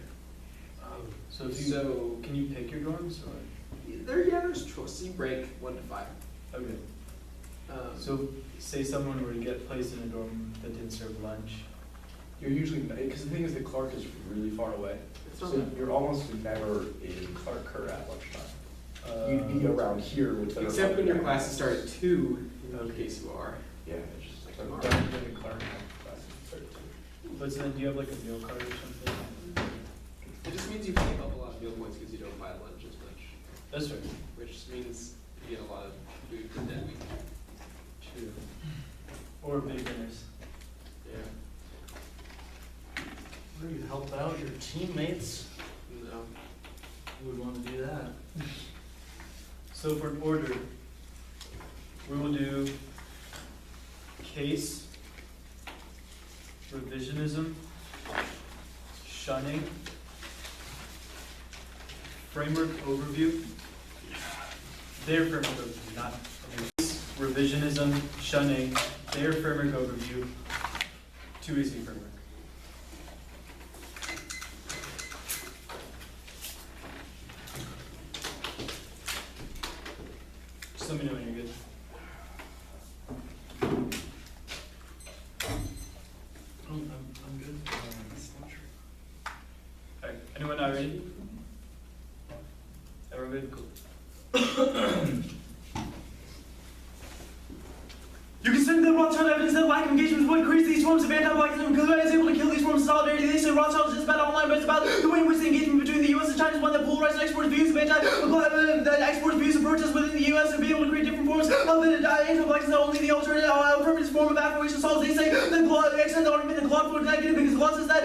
So if you can you pick your dorms or? There's choice. So you break 1 to 5. Okay. Um, So say someone were to get placed in a dorm that didn't serve lunch. You're usually, because the thing is that Clark is really far away. it's not So you're almost never in Clark at lunchtime. You'd be Uh, around here with the. except when your classes start at 2, in case you are. Yeah, it's just like. Tomorrow. Don't go to Clark classes start too. But then do you have like a meal card or something? It just means you save up a lot of meal points because you don't buy lunch as much, That's right. which means you get a lot of food for that week. True. Or big dinners. Yeah. Where you help out your teammates, No. who would want to do that? So for an order, we will do case, revisionism, shunning, framework overview, their framework overview, not case, revisionism, shunning, their framework overview, 2AC framework. Just let me know when you're good. I'm good. Alright, anyone not ready? Everyone good? Cool. You consider that Rothschild evidence that lack of engagement is what creates these forms of anti-Blackinism because is able to kill these forms of solidarity. They say Rothschild is just about online, but it's about the way in which the engagement between the U.S. and China is one that polarizes and exports views of exports views of protests within the U.S. and be able to create different forms of anti-Blackinism, not only the alternative affirmative form of afro-asia assault. They say the extent the argument that Glot was negative because Glot says that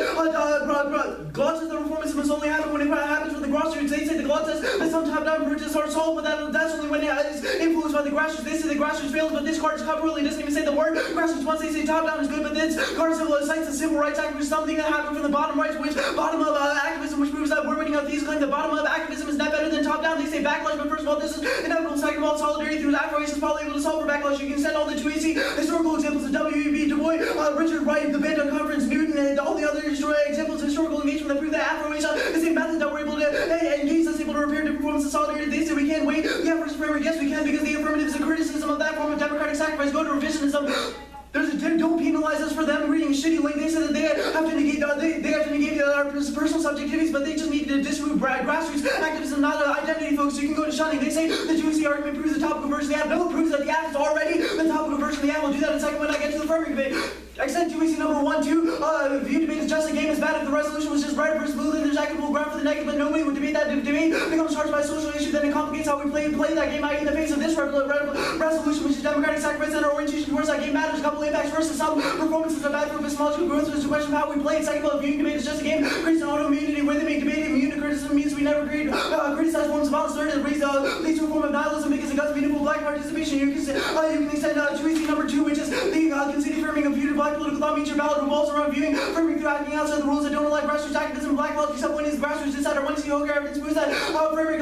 Glot says that reformism must only happen when it happens with the grassroots. They say the Glot says that some top-down protests are solved, but that's only when it is influenced by the grassroots. They say the grassroots fails, but this card is covertly doesn't even say the word grassroots. Once they say top-down is good, but this card cites the civil rights act, which is something that happened from the bottom right, which bottom of activism, which proves that we're winning out these claims. The bottom of activism is not better than top-down. They say backlash, but first of all, this is inevitable. Second of all, solidarity through afro-asia is probably able to solve for backlash. You can send all the 2AC historical examples of W.E.B. Du Bois, Richard Wright, the Bandung Conference, Newton, and all the other examples of historical engagement that prove that afro-asia is the same method that we're able to engage us, able to repair different forms of solidarity. They say we can't wait. The efforts framework, yes, we can, because the affirmative is a criticism of that form of democratic sacrifice. Go to revisionism. Don't penalize us for them reading shitty link. They said that they have to negate our personal subjectivities, but they just need to disprove grassroots activism, not identity, folks. So you can go to shunning. They say the juicy argument proves the topical version of the app. No, it proves that the app is already the topical version of the app. We'll do that in a second when I get to the framework debate. Extent 2AC number 1, 2. View debate is just a game is bad if the resolution was just red versus blue. Then there's equitable ground for the negative, but nobody would debate that. If debate becomes charged by a social issue, then it complicates how we play that game. I.e., in the face of this resolution, which is democratic sacrifice and our orientation towards that game matters. A couple impacts. First, some performances are bad for epistemological growth, which is a question of how we play it. Second of all, viewing debate is just a game. Creates an autoimmunity where they make debate immune to criticism means we never criticize forms of violence. Third, it leads to a form of nihilism because it does meaningful black participation. You can extend 2AC number 2, which is the conceded framing of view to black political thought means your ballot revolves around viewing framing through acting outside the rules that don't allow grassroots activism. Black politics except when it's grassroots inside our one see Hogar arguments proves that framework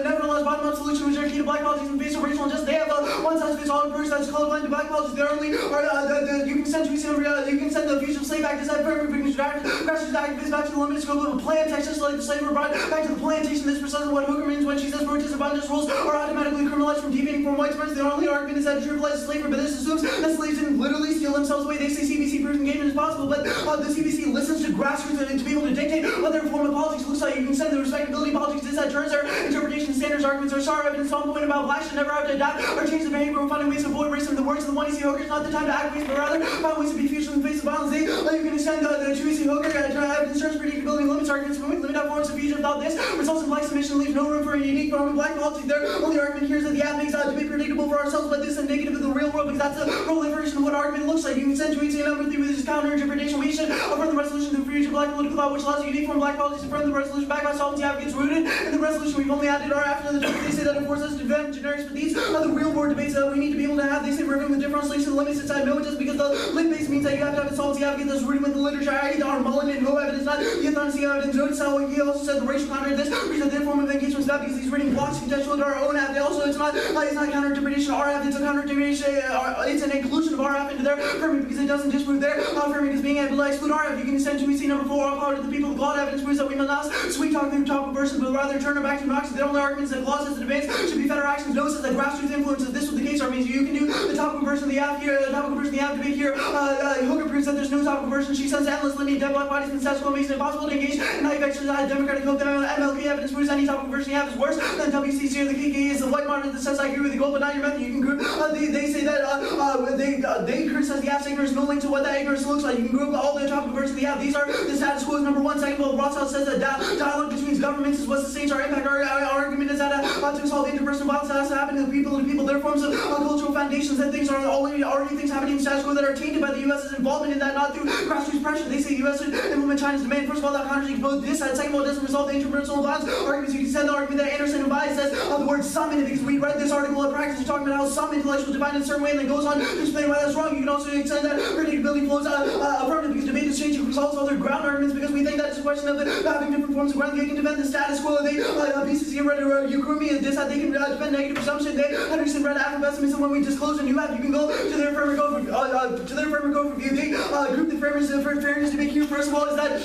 nevertheless bottom-up solution which are key to black politics and face of racial injustice. They have a one-size-fits-all approach that's colorblind to black politics. They're only you can send the Fugitive Slave Act as that framework brings grassroots activists back to the limited scope of a plan to legislate the slave were brought back to the plantation. This precisely what Hooker means when she says roaches abundance rules are automatically criminalized from deviating from white supremacy. The only argument is that it trivializes slavery, but this assumes that slaves didn't literally steal themselves away. They say CBC proves engagement is possible, but the CBC listens to grassroots to be able to dictate what their form of politics looks like. You can send the respectability politics that turns their interpretation standards arguments are sorry evidence on point about black should never have to adapt or change the behavior and finding ways to avoid racism. The words of the one EC Hooker, it's not the time to act ways, but rather find ways to be future in the face of violence. You can extend the two EC Hooker evidence turns predictability limits arguments when we limit out forms of future without this results in black submission leaves no room for a unique form of black politics. Their only argument here is that the app makes debate predictable for ourselves, but this is negative of the real world because that's the proliferation of what argument looks like. You can send to EC number 3 with this counter interpretation. We should affirm the resolution to future black political thought, which allows a unique form of black politics to affirm the resolution backed by solvency advocates rooted in the resolution. We've only added our after the debate. They say that it forces us to defend generics, but these are the real world debates that we need to be able to have. They say we're doing the different solutions to the limits inside. No, just because the limit base means that you have to have a solvency advocate that's rooted with the literature. I either are Mullen and no evidence, not the authority evidence. Notice how he also said the racial counter to this, because the form of engagement is bad because he's reading blocks contextual to our own app. They also, it's not counter interpretation of our app, it's a counter interpretation, it's an inclusion of our app into their framework because it doesn't disprove their framework as being able to exclude our app. You can send to EC number 4, all power to the people. The God evidence proves that we must not sweet talk through topical verses, but rather turn it back to democracy. The only arguments that clauses the debates should be federal actions. Notice that grassroots influences this with the case are means you can do the topical version of the app here, the topical version of the app debate here. Hooker proves that there's no topical version. She sends endless litany of dead black bodies and status quo makes it impossible to engage in high vectors democratic hope. MLK evidence proves any topical version you have is worse than WCC or the KKK is the white monitor that says I agree with the goal, but not your method. You can group. They say that they criticize the app saying there's no link to what that ignorance looks like. You can group all the topical versions of the app. These are the status quo is number 1. Second of all, Rothschild says that dialogue between governments is what sustains our impact. Our argument is that to solve interpersonal violence that has to happen to people, their forms of cultural foundations and things are already things happening in status quo that are tainted by the U.S.'s involvement in that, not through grassroots pressure. They say the U.S. should implement China's demand. First of all, that contradicts both this side. Second of all, it doesn't resolve the interpersonal violence arguments. You can send the argument that Anderson and Bias says the word summon because we read this article in practice. We're talking about how some intellectuals define it in a certain way and then goes on to explain why that's wrong. You can also extend that predictability flows affirmative because debate is changing resolves all their ground arguments because we think that it's a question of having different forms of ground. They can defend the status quo. They BCC read Ukrumi and this they can defend negative presumption. They Henderson read activism. So when we disclose a new app, you can go to their framework overview. They group the framers for fairness debate here. First of all, is that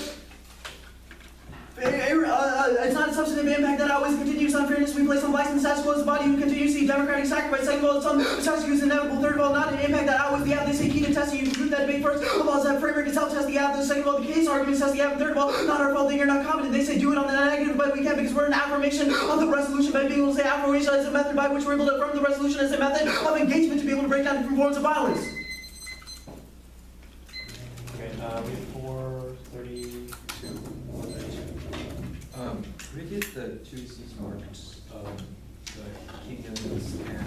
it's not a substantive impact that always continues unfairness we place on blacks and status quo as the body who continue to see democratic sacrifice. Second of all, some such is inevitable. Third of all, not an impact that outweighs the app. They say key to testing. You can group that debate first of all, is that framework itself test the app. Second of all, the case arguments test the app. Third of all, not our fault that you're not competent. They say do it on the negative, but we can't because we're an affirmation of the resolution by being able to say afro-asia is a method by which we're able to affirm the resolution as a method of engagement to be able to break down different forms of violence. Okay, we have 432. Could we get the 2 C's marks of the kingdoms and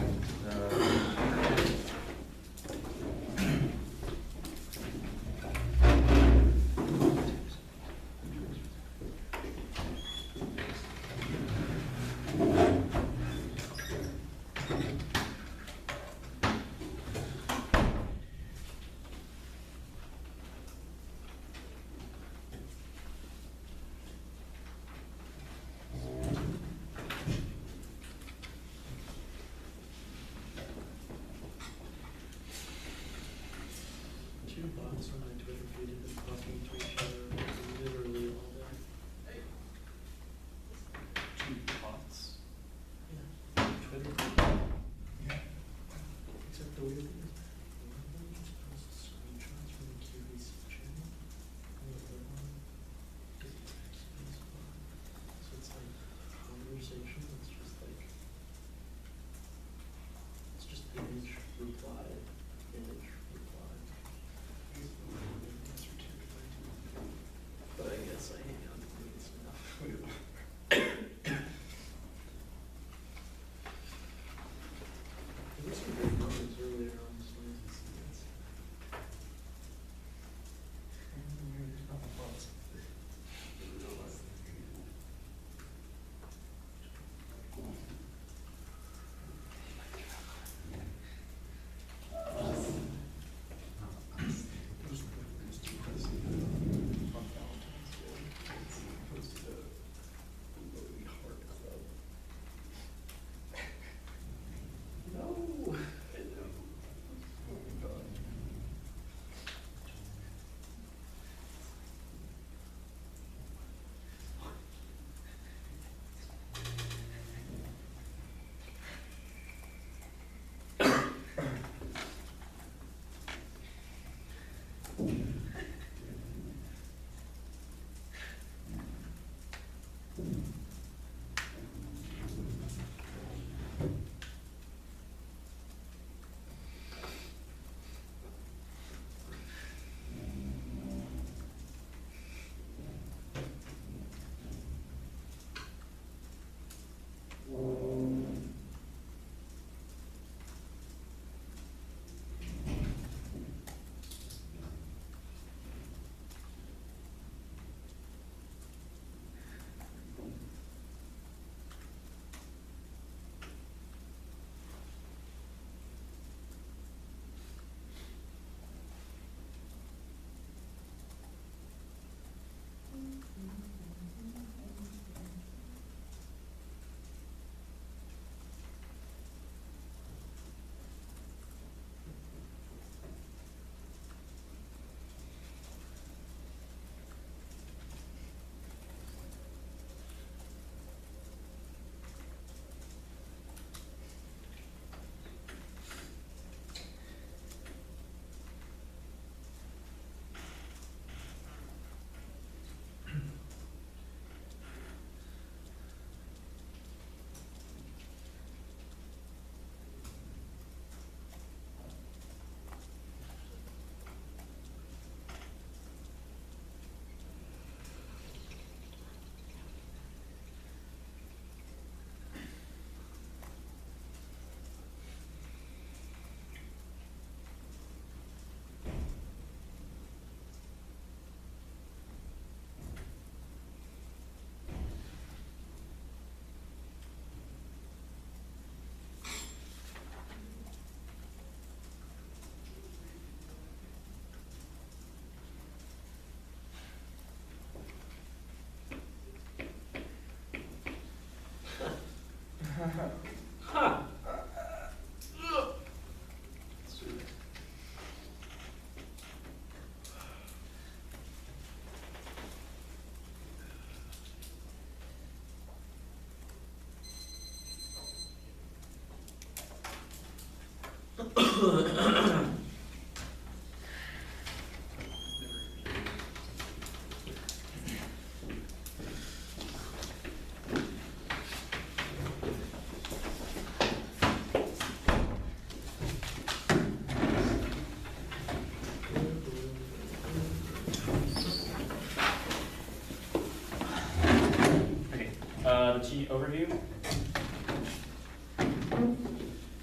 T overview,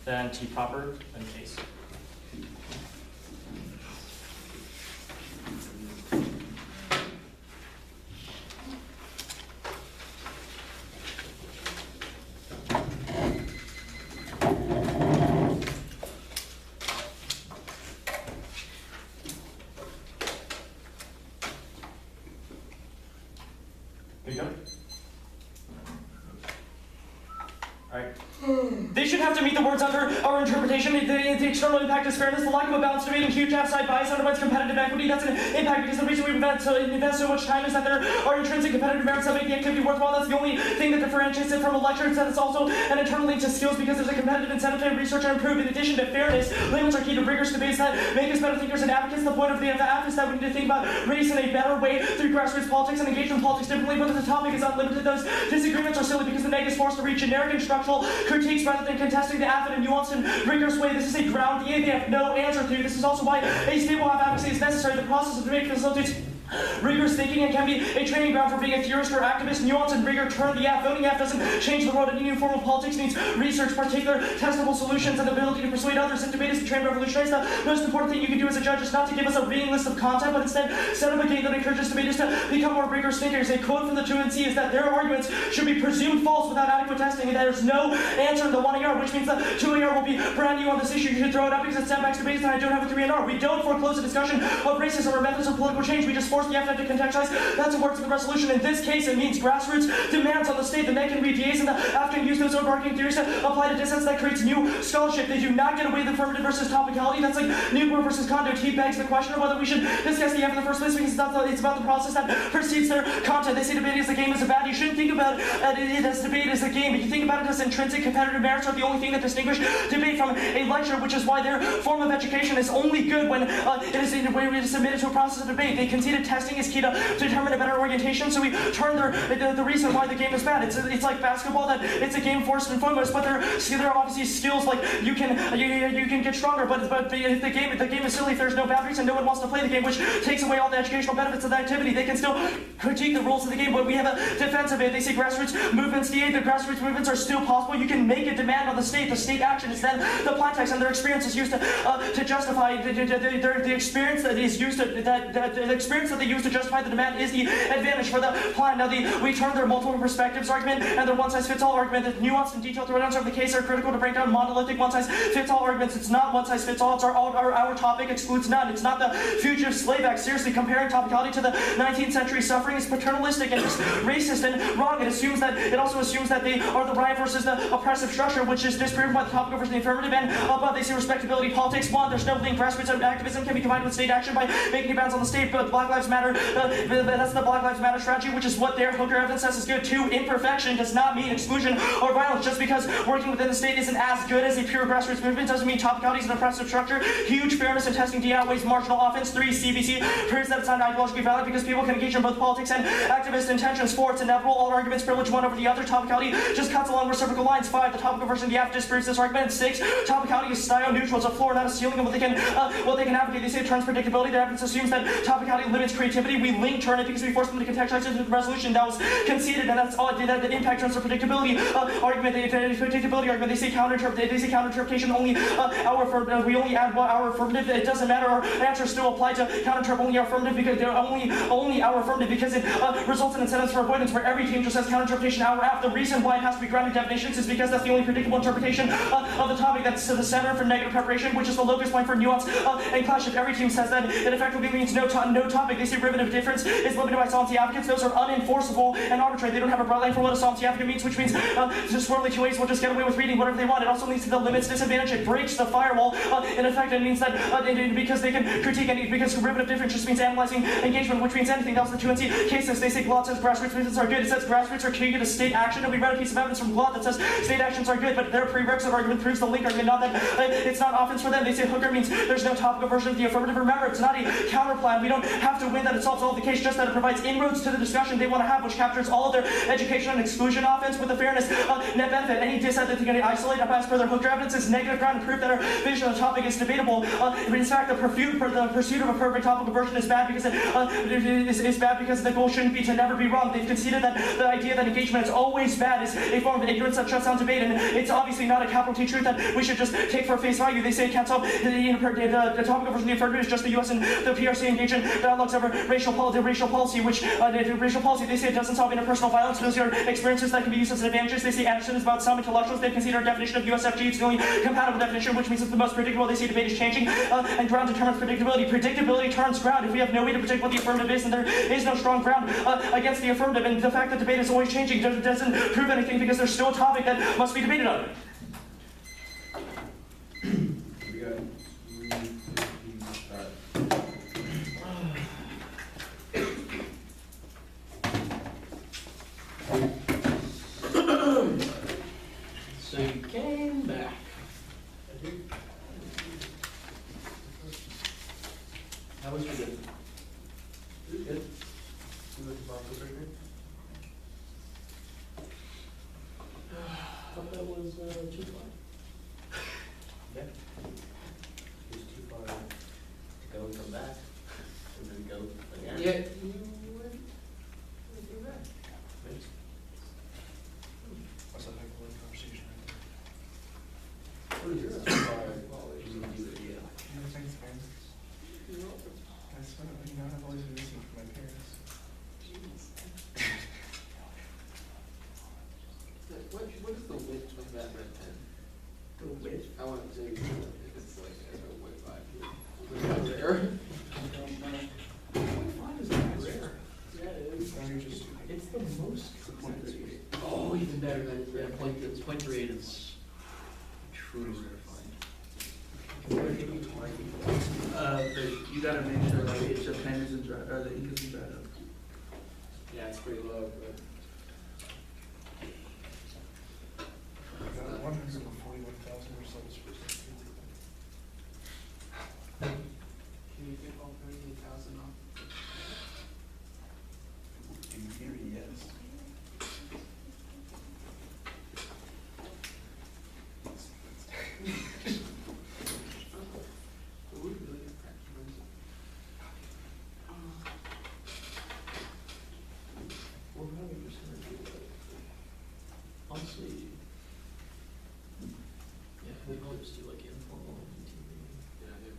then T proper, then case. They should have to meet the words under our interpretation. The external impact is fairness. The lack of a balanced debate and huge outside bias undermines competitive equity. That's an impact because the reason we invest so much time is that there are intrinsic competitive merits that make the activity worthwhile. That's the only thing that differentiates it from a lecture. It's that it's also an internal link to skills because there's a competitive incentive to research and improve. In addition to fairness, limits are key to rigorous debates that make us better thinkers and advocates. The point of the Aff is that we need to think about race in a better way through grassroots politics and engage in politics differently. But if the topic is unlimited, those disagreements are silly because the neg is forced to reach generic and structural critiques rather than contesting the Aff in a nuanced and rigorous way. This is a ground they have no answer to. This is also why a stable advocacy is necessary. The process of debate facilitates rigorous thinking and can be a training ground for being a theorist or activist. Nuance and rigor turn the Aff. Voting Aff doesn't change the world. Any informal politics needs research, particular testable solutions, and the ability to persuade others. If debate is the trained revolutionaries, the most important thing you can do as a judge is not to give us a reading list of content, but instead set up a game that encourages debaters to become more rigorous thinkers. A quote from the 2NC is that their arguments should be presumed false without adequate testing, and there's no answer in the 1AR, which means the 2AR will be brand new on this issue. You should throw it up because it sandbags debates, and I don't have a 3AR. We don't foreclose a discussion of racism or methods of political change. We just forced, you have to contextualize. That's a word to the resolution. In this case, it means grassroots demands on the state that men can read DAs and the African use those overarching theories to apply to dissents. That creates new scholarship. They do not get away with affirmative versus topicality. That's like Newport versus Conduct. He begs the question of whether we should discuss the F in the first place because it's about the process that precedes their content. They say debate as a game is a bad. You shouldn't think about it as debate as a game, but you think about it as intrinsic competitive merits are the only thing that distinguish debate from a lecture, which is why their form of education is only good when it is submitted to a process of debate. They conceded testing is key to determine a better orientation, so we turn the reason why the game is bad. It's like basketball, that it's a game first and foremost, but there are obviously skills like you can get stronger, but the game is silly if there's no boundaries and no one wants to play the game, which takes away all the educational benefits of the activity. They can still critique the rules of the game, but we have a defense of it. They say grassroots movements, the grassroots movements are still possible. You can make a demand on the state. The state action is then the plaintext, and their experience is used to justify the experience that is used the experience that they use to justify the demand is the advantage for the plan. Now we turn their multiple perspectives argument and their one-size-fits-all argument. The nuanced and detailed throwdowns of the case are critical to break down monolithic one-size-fits-all arguments. It's not one-size-fits-all. It's our topic excludes none. It's not the Fugitive Slave Act. Seriously, comparing topicality to the 19th century suffering is paternalistic and just racist and wrong. It also assumes that they are the right versus the oppressive structure, which is disproven by the topical versus the affirmative. And above, they say respectability politics. One, there's no link. Grassroots activism can be combined with state action by making demands on the state. But Black Lives Matter, that's the Black Lives Matter strategy, which is what their hooker evidence says is good. Two, imperfection does not mean exclusion or violence. Just because working within the state isn't as good as a pure grassroots movement doesn't mean topicality is an oppressive structure. Huge fairness in testing D outweighs marginal offense. Three, CBC proves that it's not ideologically valid because people can engage in both politics and activist intentions. Four, it's inevitable. All arguments privilege one over the other. Topicality just cuts along reciprocal lines. Five, the topical version of the Aff disproves this argument. And six, topicality is style neutral. It's a floor, not a ceiling, and what they can advocate. They say it turns predictability. Their evidence assumes that topicality limits creativity. We link turn it because we force them to contextualize into the resolution that was conceded, and that's all it did. That the impact turns the predictability argument. Predictability argument. They say counterinterpretation only we only add our affirmative. It doesn't matter. Our answers still apply to counterinterpret only our affirmative because they're only our affirmative because it results in incentives for avoidance where every team just has counterinterpretation our app. The reason why it has to be grounded definitions is because that's the only predictable interpretation of the topic. That's the center for negative preparation, which is the locus point for nuance and clash. If every team says that it effectively means no topic, they say derivative difference is limited by solvency advocates. Those are unenforceable and arbitrary. They don't have a broad line for what a solvency advocate means, which means just swirly two ways will just get away with reading whatever they want. It also leads to the limits disadvantage. It breaks the firewall. In effect, it means that because they can critique and because derivative difference just means analyzing engagement, which means anything else. The 2NC cases, they say Glott says grassroots movements are good. It says grassroots are key to state action, and we read a piece of evidence from Glott that says state actions are good, but their prerequisite argument proves the link argument, not that it's not offense for them. They say hooker means there's no topical version of the affirmative. Remember, it's not a counterplan. We don't have to win that it solves all the case, just that it provides inroads to the discussion they want to have, which captures all of their education and exclusion offense with a fairness net benefit. Any dissent that they're going to isolate as per their hooker evidence is negative ground and proof that our vision of the topic is debatable. In fact, the pursuit of a perfect topical version is bad because is bad because the goal shouldn't be to never be wrong. They've conceded that the idea that engagement is always bad is a form of ignorance that shuts down debate, and it's obviously not a capital T truth that we should just take for face value. They say it can't solve the topical version of the affirmative is just the U.S. and the PRC engage in dialogues over racial policy, which racial policy, they say it doesn't solve interpersonal violence. Those are experiences that can be used as advantages. They say Anderson is about some intellectuals. They consider a definition of USFG. It's the only compatible definition, which means it's the most predictable. They say debate is changing, and ground determines predictability. Predictability turns ground. If we have no way to predict what the affirmative is, and there is no strong ground against the affirmative, and the fact that debate is always changing doesn't prove anything because there's still a topic that must be debated on. We got 3:15 start. So you came back. How was your day? It was good. You went to Boston surgery? Thought that was too far. Yeah. It was too far to go and come back. And then go again. Yeah, you went back. That's a heck of a conversation. What is your Thanks, man. I swear, I've always been listening from my parents. the most? 0.38. Oh, even better. Yeah, 0.38 is truly rarefied. You gotta make sure like the pen isn't dry, or the ink isn't dried up. Yeah, it's pretty low, but. 141,000 results for Can you get all 38,000 off? in theory, yes. But we really get practice. We're probably just gonna do that. Honestly, yeah, we'll probably just do like informal and TV. Yeah, I do.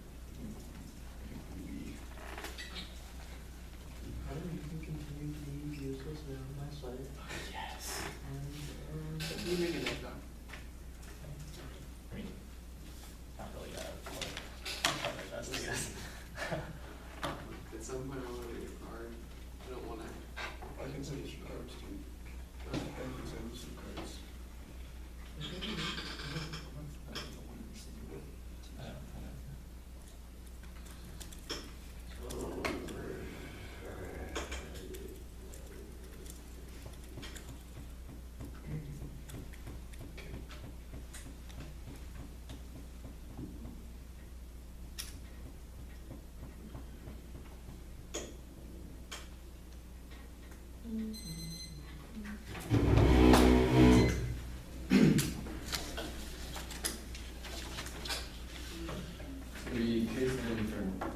I don't know, you can continue to be useless now on my side. Yes. And, You make a note down. Not really that. I'll try my best, I guess. At some point, I want to make a card. I don't want to. I can send you some cards too. I can send you some cards. We case the Informal.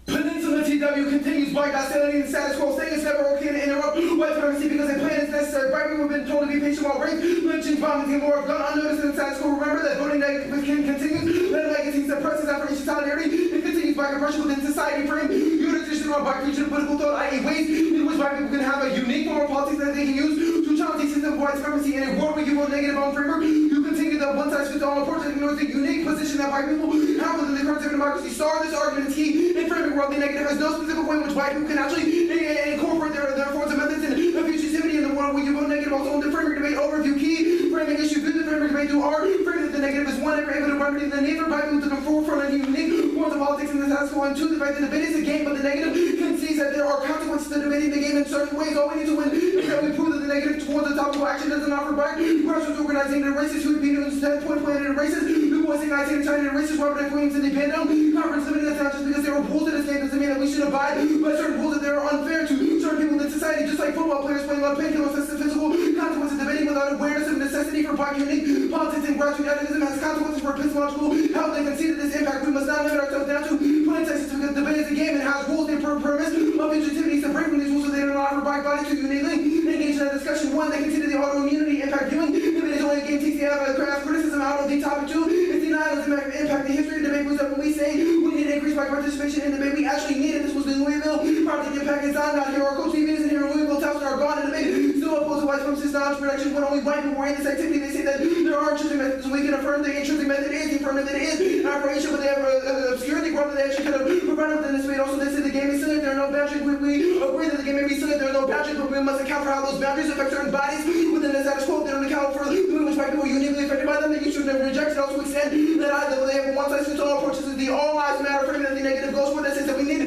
Peninsula TW continues black hostility and status quo staying is never okay to interrupt white supremacy because a plan is necessary. Black people have been told to be patient while rape, lynching, bombings, and more have gone unnoticed in the status quo. Remember that voting negative continues, that legacy suppresses afro-asia solidarity, and continues black oppression within society frame. Unitization of black regional political thought, i.e. ways in which black people can have a unique form of politics that they can use to challenge the system of white supremacy in a world where you vote negative on framework. You continue the one-size-fits-all approach that ignores the unique position that white people have within the current democracy. Star this argument is key in framing worldly negative has no specific way in which white people can actually incorporate their forms and methods in fugacivity in the world where you vote negative. Also in the framework debate overview key framing issue view the framework debate do R framing that the negative is one ever able to remedy the need for white people to come forefront of unique forms of politics in the status quo, and two, the fact that the debate is a game but the negative concedes that there are consequences to debating the game in certain ways. All we need to win is that we prove that the negative towards the topical action doesn't offer black grassroots organizing the racist who would be doing 10 point plan and racist new boys igniting China and racist Robert F. Williams in the Pandem conference limiting us not just because there were rules in this game doesn't mean that we should abide by certain rules that they are unfair to certain people in society, just like football players playing on painkillers has physical consequences. Debating without awareness of necessity for black unique politics and grassroots activism has consequences for epistemological health. They conceded this impact. We must not limit ourselves down to plain text because debate is a game and has rules and premise of objectivity to break from these rules so they don't allow for black bodies to uniquely engage in that discussion. One, they consider the autoimmunity impact viewing. Debate is only a game teaching out of craft criticism out of the topic. Two, it's denialism impact. The history of debate was that when we say we need to increase black participation in debate, we actually need it. This was the Louisville project impact. It's not here. Our coach TV isn't here. Louisville Towson are gone in debate. Still opposed to white supremacist knowledge production when only white people were in this activity. They say that there are intrinsic methods. We can affirm the intrinsic method is, the affirmative that it is. Afro-asia, but they have obscured the growth that they actually could have prevented within this debate. Also, they say the game is silly. There are no boundaries. We agree that the game may be silly. There are no boundaries, but we must account for how those boundaries affect certain bodies within the status quo. They don't account for the way in which white people are uniquely affected by them. They should never reject it. Also, extend that either they have a one-size-fits-all approach to the all lives matter framing that the negative goes for. That says that we need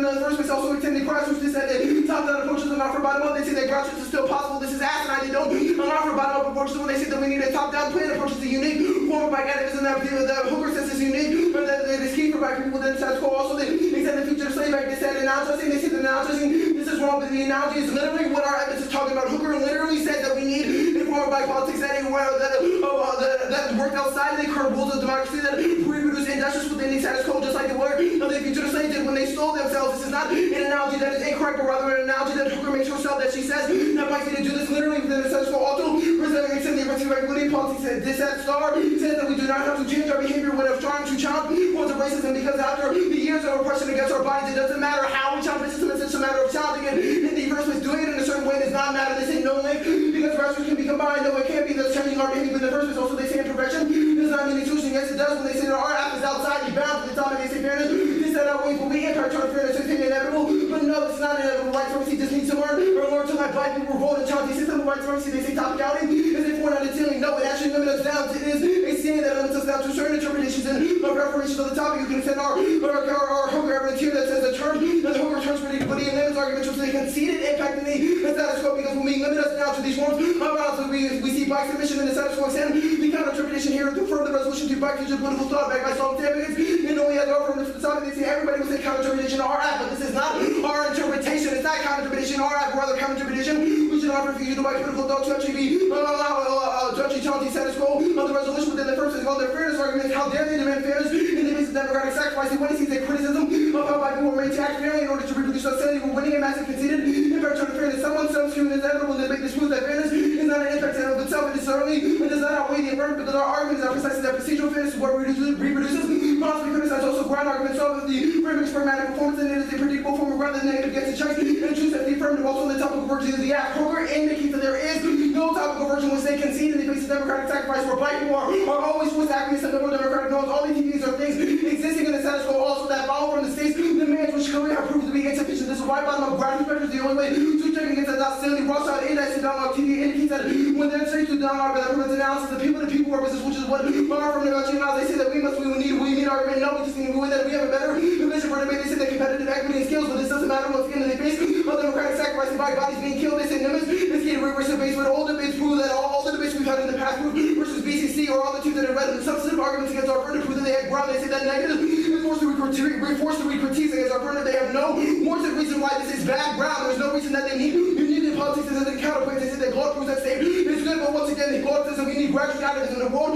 in the first place. Also extending grassroots. They said that top-down approaches are not for bottom-up. They say that grassroots is still possible. This is asinine. They don't allow for bottom-up approaches when they say that we need a top-down plan approach. Is a unique form of black activism that Hooker says is unique, but that is key for black people within the status quo. Also, they said the future of slave act. They said analogy. They said the analogy. This is wrong, but the analogy is literally what our evidence is talking about. Hooker literally said that we need informal black politics that worked outside of the current rules of democracy that reproduce injustice within the status quo, just like the word of the future slaves did when they stole themselves. This is not an analogy that is incorrect, but rather an analogy that Hooker makes herself that she says that likes me to do this literally within the status quo. Also, presenting and the diversity of equity politics said this at Star says that we do not have to change our behavior when of trying to challenge forms of racism, because after the years of oppression against our bodies, it doesn't matter how we challenge racism. It's just a matter of challenging it in the first place. Doing it in a certain way does not matter. They say no link because grassroots can be combined. No, it can't be. That's changing our behavior in the first place. Also, they say imperfection does not mean inclusion. Yes, it does. When they say that our app is outside, you bound to the top, and they say fairness. They said our ways will be impact toward fairness is inevitable. But no, it's not inevitable. White supremacy just needs to learn to let black people revolt and challenge the system of white supremacy. They say topicality is a 4 out of 10. No, it actually limits us down. It is a sin that limits us down to certain interpretations and reformations of the topic. You can send our Hooker evidence here that says the term that the Hooker terms predictability and limits arguments, which they conceded impact in the status quo, because when we limit us down to these forms of violence, we see black submission in the status quo extend the counter-interpretation here to further resolution to black future political thought backed by solid evidence. And only has our from the topic, they say everybody will say counter-interpretation our app, but this is not our interpretation. It's not counter-interpretation our app, rather counter-interpretation. We should not refuse the white political thought to actually be to actually challenge the status quo of the resolution within the first place. All their fairness arguments, how dare they demand fairness in the face of democratic sacrifice? When he sees a criticism of how black people were made to act fairly in order to reproduce society, we're winning a massive conceded impact on fairness. Someone screaming is inevitable to make this prove that fairness is not an impact in and of itself. It is certainly it does not outweigh the affirmative, because our arguments are precisely that procedural fairness is what reproduces possibly criticized. Also, ground arguments of the framework's pragmatic performance, and it is a predictable form of ground that negative gets the checks and choose that the affirmative. Also, the topical version of the app Kroger indicates that there is no topical version which they concede in the face of democratic sacrifice, where black people are always forced to acquiesce in the more democratic norms. All these things are things existing in the status quo, also that follow from the state's demands, which clearly have proved to be insufficient. This is why bottom-up grassroots measures the only way to check against that hostility. Rothschild index and download TV indicates that when they're saying to download that prevents analysis, the people-to-people represents, which is what far from negotiating now. They say that we need argument. No, we just need to move that we have a better vision for debate. They say that competitive equity and skills, but this doesn't matter once again in the face of democratic sacrifice and black bodies being killed. They say limits is getting reverse debates, but all debates prove that all the debates we've had in the past versus BCC or all the two that have read the substantive arguments against our affirmative prove that they had ground. They say that negative is forced to critiques against our affirmative. They have no warranted reason why this is bad ground. There's no reason that they need politics as a counterpoint. They say that God proves that statement is good, but once again, the God says that we need graduate activism in the world